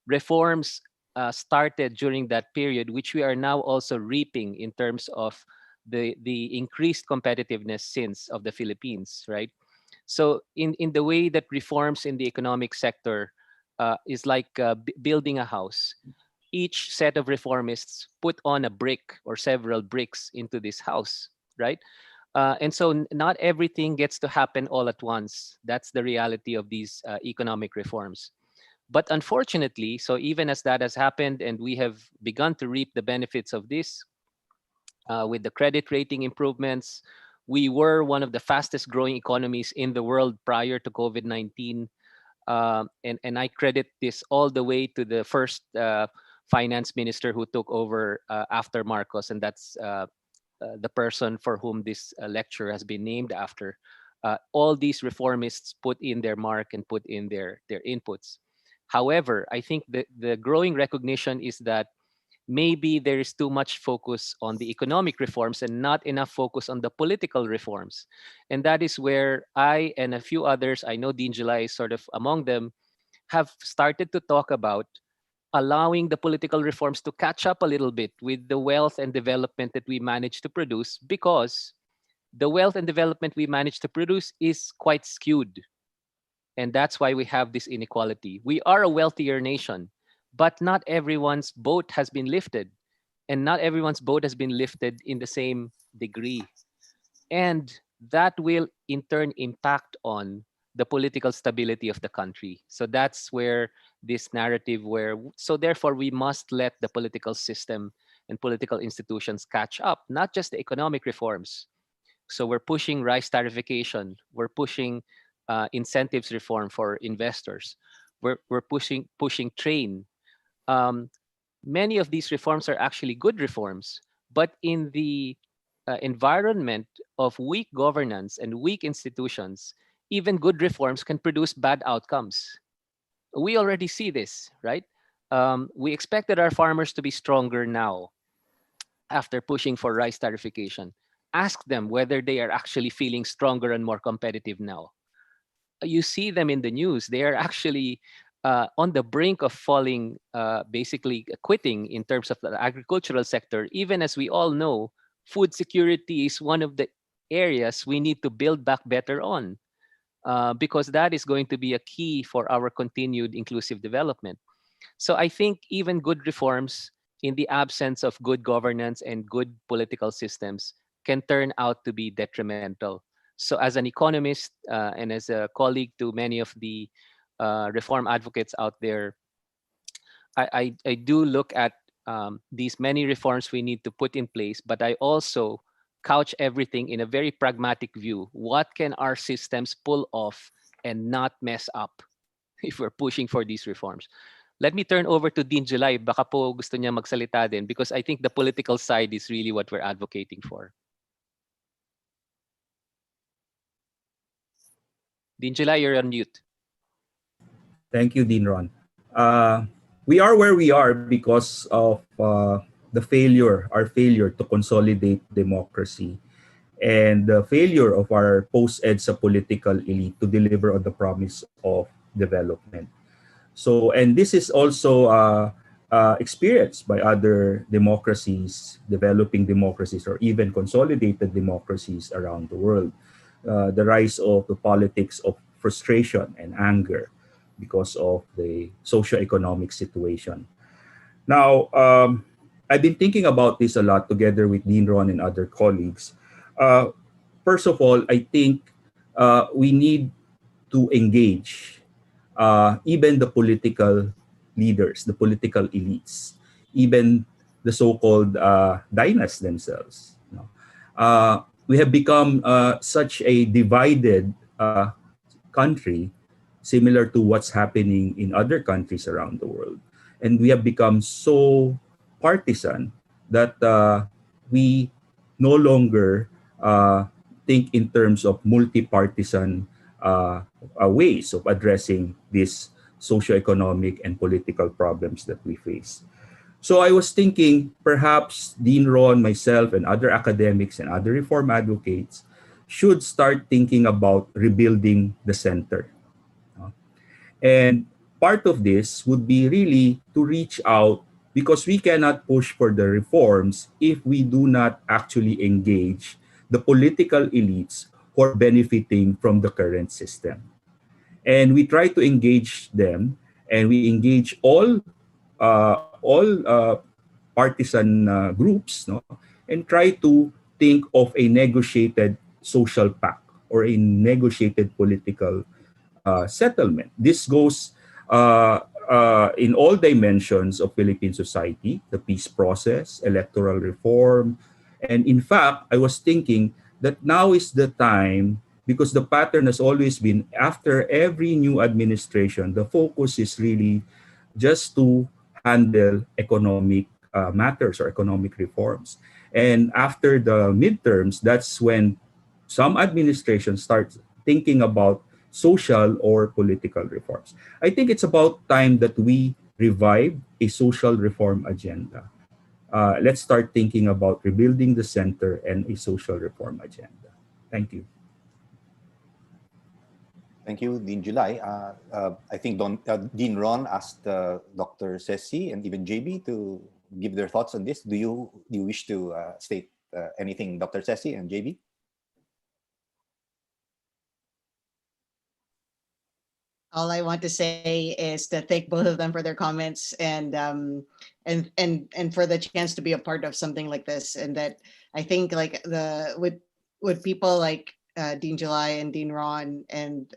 reforms started during that period, which we are now also reaping in terms of the increased competitiveness since of the Philippines, right? So in the way that reforms in the economic sector is like building a house. Each set of reformists put on a brick or several bricks into this house, right? And so not everything gets to happen all at once. That's the reality of these economic reforms. But unfortunately, so even as that has happened and we have begun to reap the benefits of this with the credit rating improvements, we were one of the fastest growing economies in the world prior to COVID-19. And I credit this all the way to the first finance minister who took over after Marcos, and that's the person for whom this lecture has been named after. All these reformists put in their mark and put in their inputs. However, I think the growing recognition is that maybe there is too much focus on the economic reforms and not enough focus on the political reforms. And that is where I and a few others, I know Dean July is sort of among them, have started to talk about allowing the political reforms to catch up a little bit with the wealth and development that we managed to produce, because the wealth and development we managed to produce is quite skewed. And that's why we have this inequality. We are a wealthier nation, but not everyone's boat has been lifted. And not everyone's boat has been lifted in the same degree. And that will in turn impact on the political stability of the country. So that's where this narrative so therefore we must let the political system and political institutions catch up, not just the economic reforms. So we're pushing rice tariffication, we're pushing incentives reform for investors, we're pushing train. Um, Many of these reforms are actually good reforms, but in the environment of weak governance and weak institutions, even good reforms can produce bad outcomes. We already see this, right? We expected our farmers to be stronger now after pushing for rice tariffication. Ask them whether they are actually feeling stronger and more competitive now. You see them in the news. They are actually on the brink of falling, basically quitting in terms of the agricultural sector. Even as we all know, food security is one of the areas we need to build back better on, because that is going to be a key for our continued inclusive development. So I think even good reforms in the absence of good governance and good political systems can turn out to be detrimental. So as an economist and as a colleague to many of the reform advocates out there, I do look at these many reforms we need to put in place, but I also couch everything in a very pragmatic view. What can our systems pull off and not mess up if we're pushing for these reforms? Let me turn over to Dean July. Baka po gusto niya magsalita din, because I think the political side is really what we're advocating for. Dean July, you're on mute. Thank you, Dean Ron. We are where we are because of our failure to consolidate democracy, and the failure of our post-EDSA political elite to deliver on the promise of development. So, and this is also experienced by other democracies, developing democracies, or even consolidated democracies around the world. The rise of the politics of frustration and anger because of the socio-economic situation. Now, I've been thinking about this a lot together with Dean Ron and other colleagues. First of all, I think we need to engage even the political leaders, the political elites, even the so-called dynasts themselves. We have become such a divided country, similar to what's happening in other countries around the world. And we have become so partisan that we no longer think in terms of multi-partisan ways of addressing these socioeconomic and political problems that we face. So I was thinking perhaps Dean Ron, myself, and other academics and other reform advocates should start thinking about rebuilding the center. And part of this would be really to reach out, because we cannot push for the reforms if we do not actually engage the political elites who are benefiting from the current system. And we try to engage them, and we engage all partisan groups, no, and try to think of a negotiated social pact or a negotiated political settlement. This goes in all dimensions of Philippine society, the peace process, electoral reform. And in fact, I was thinking that now is the time, because the pattern has always been after every new administration, the focus is really just to handle economic matters or economic reforms. And after the midterms, that's when some administrations start thinking about social or political reforms. I think it's about time that we revive a social reform agenda. Let's start thinking about rebuilding the center and a social reform agenda. Thank you. Thank you, Dean July. I think Dean Ron asked Dr. Ceci and even JB to give their thoughts on this. Do you wish to state anything, Dr. Ceci and JB? All I want to say is to thank both of them for their comments and for the chance to be a part of something like this. And that I think like with people like Dean July and Dean Ron and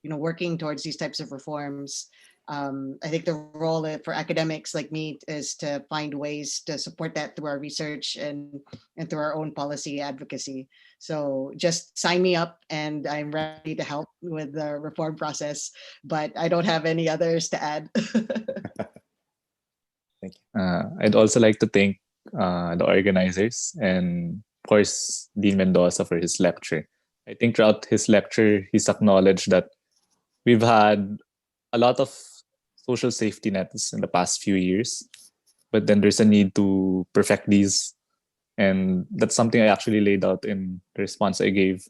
working towards these types of reforms, I think the role for academics like me is to find ways to support that through our research and through our own policy advocacy. So just sign me up and I'm ready to help with the reform process, but I don't have any others to add. Thank you. I'd also like to thank the organizers and, of course, Dean Mendoza for his lecture. I think throughout his lecture, he's acknowledged that we've had a lot of social safety nets in the past few years, but then there's a need to perfect these. And that's something I actually laid out in the response I gave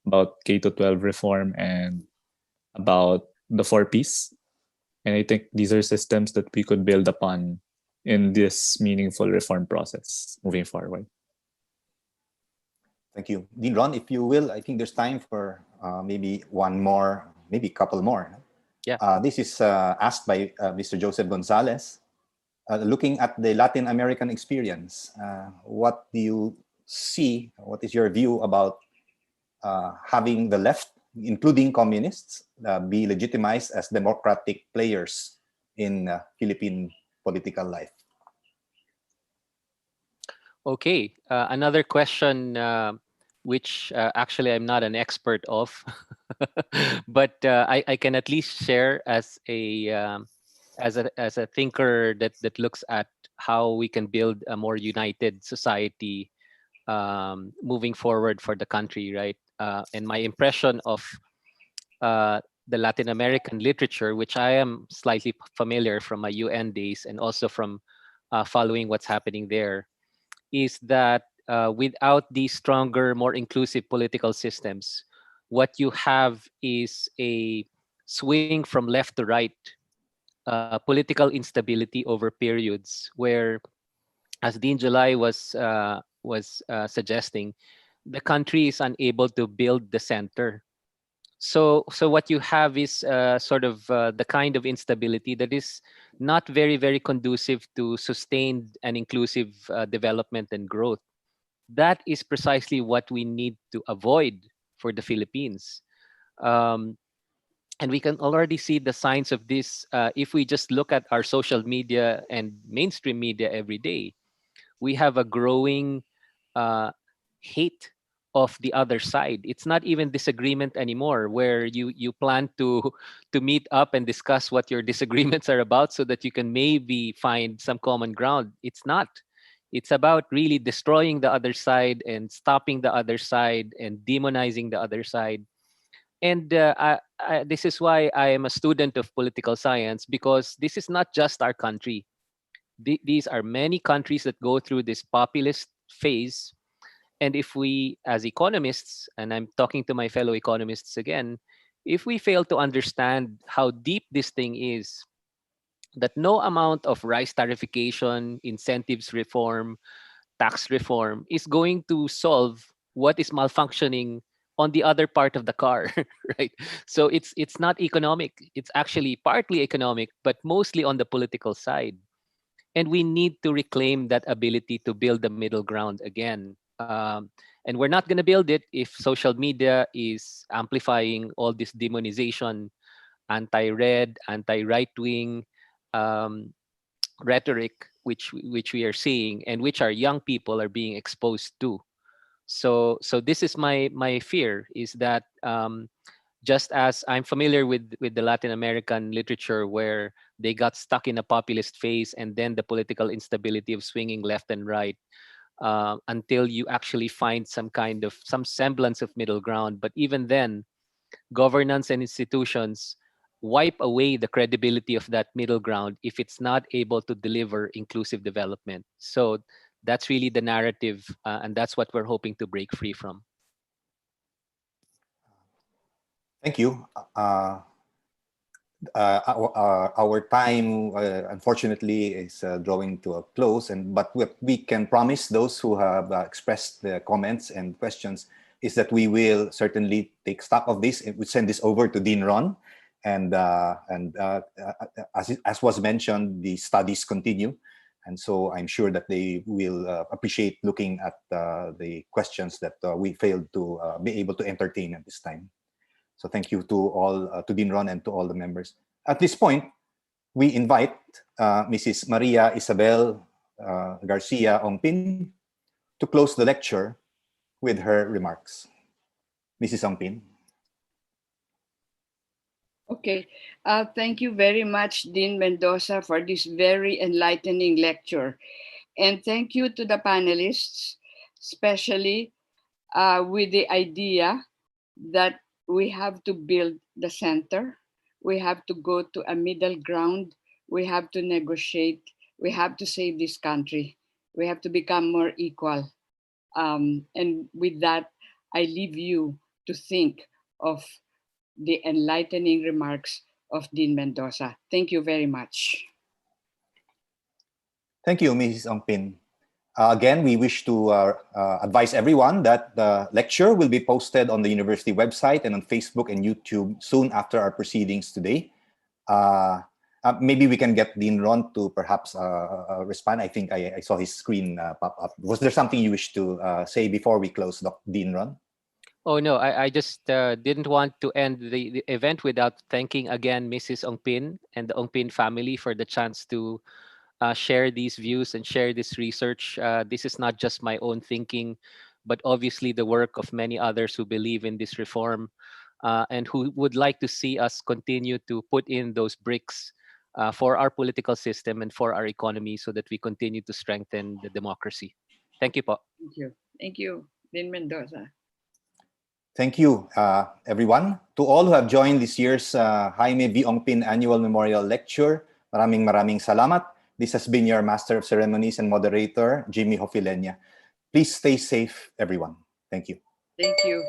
about K-12 reform and about the 4Ps. And I think these are systems that we could build upon in this meaningful reform process moving forward. Thank you. Dean Ron, if you will, I think there's time for maybe one more, maybe a couple more. Yeah. This is asked by Mr. Joseph Gonzalez. Looking at the Latin American experience, what do you see? What is your view about having the left, including communists, be legitimized as democratic players in Philippine political life? Okay, another question which actually I'm not an expert of, but I can at least share as a thinker that looks at how we can build a more united society moving forward for the country, right? And my impression of the Latin American literature, which I am slightly familiar from my UN days and also from following what's happening there, is that without these stronger, more inclusive political systems, what you have is a swing from left to right, political instability over periods, where, as Dean July was suggesting, the country is unable to build the center. So what you have is sort of the kind of instability that is not very, very conducive to sustained and inclusive development and growth. That is precisely what we need to avoid for the Philippines. And we can already see the signs of this if we just look at our social media and mainstream media every day. We have a growing hate of the other side. It's not even disagreement anymore, where you plan to meet up and discuss what your disagreements are about so that you can maybe find some common ground. It's not. It's about really destroying the other side and stopping the other side and demonizing the other side. And this is why I am a student of political science, because this is not just our country. These are many countries that go through this populist phase. And if we, as economists, and I'm talking to my fellow economists again, if we fail to understand how deep this thing is, that no amount of rice tariffication, incentives reform, tax reform is going to solve what is malfunctioning on the other part of the car, right? So it's not economic. It's actually partly economic, but mostly on the political side. And we need to reclaim that ability to build the middle ground again. And we're not going to build it if social media is amplifying all this demonization anti-red, anti-right-wing rhetoric which we are seeing and which our young people are being exposed to. So this is my fear, is that just as I'm familiar with the Latin American literature, where they got stuck in a populist phase and then the political instability of swinging left and right, until you actually find some semblance of middle ground. But even then, governance and institutions wipe away the credibility of that middle ground if it's not able to deliver inclusive development. So that's really the narrative, and that's what we're hoping to break free from. Thank you. Our time, unfortunately, is drawing to a close. But what we can promise those who have expressed the comments and questions is that we will certainly take stock of this and we send this over to Dean Ron. And as was mentioned, the studies continue. And so I'm sure that they will appreciate looking at the questions that we failed to be able to entertain at this time. So thank you to all, to Dean Ron and to all the members. At this point, we invite Mrs. Maria Isabel Garcia Ongpin to close the lecture with her remarks. Mrs. Ongpin. Okay, thank you very much, Dean Mendoza, for this very enlightening lecture. And thank you to the panelists, especially with the idea that we have to build the center, we have to go to a middle ground, we have to negotiate, we have to save this country, we have to become more equal. And with that, I leave you to think of the enlightening remarks of Dean Mendoza. Thank you very much. Thank you, Mrs. Ongpin. Again, we wish to advise everyone that the lecture will be posted on the university website and on Facebook and YouTube soon after our proceedings today. Maybe we can get Dean Ron to perhaps respond. I think I saw his screen pop up. Was there something you wish to say before we close, Dean Ron? Oh, no, I just didn't want to end the event without thanking again Mrs. Ongpin and the Ongpin family for the chance to share these views and share this research. This is not just my own thinking, but obviously the work of many others who believe in this reform and who would like to see us continue to put in those bricks for our political system and for our economy so that we continue to strengthen the democracy. Thank you, po. Thank you. Thank you, Dean Mendoza. Thank you, everyone. To all who have joined this year's Jaime V. Ongpin Annual Memorial Lecture, maraming salamat. This has been your Master of Ceremonies and Moderator, Jimmy Hofilenya. Please stay safe, everyone. Thank you. Thank you.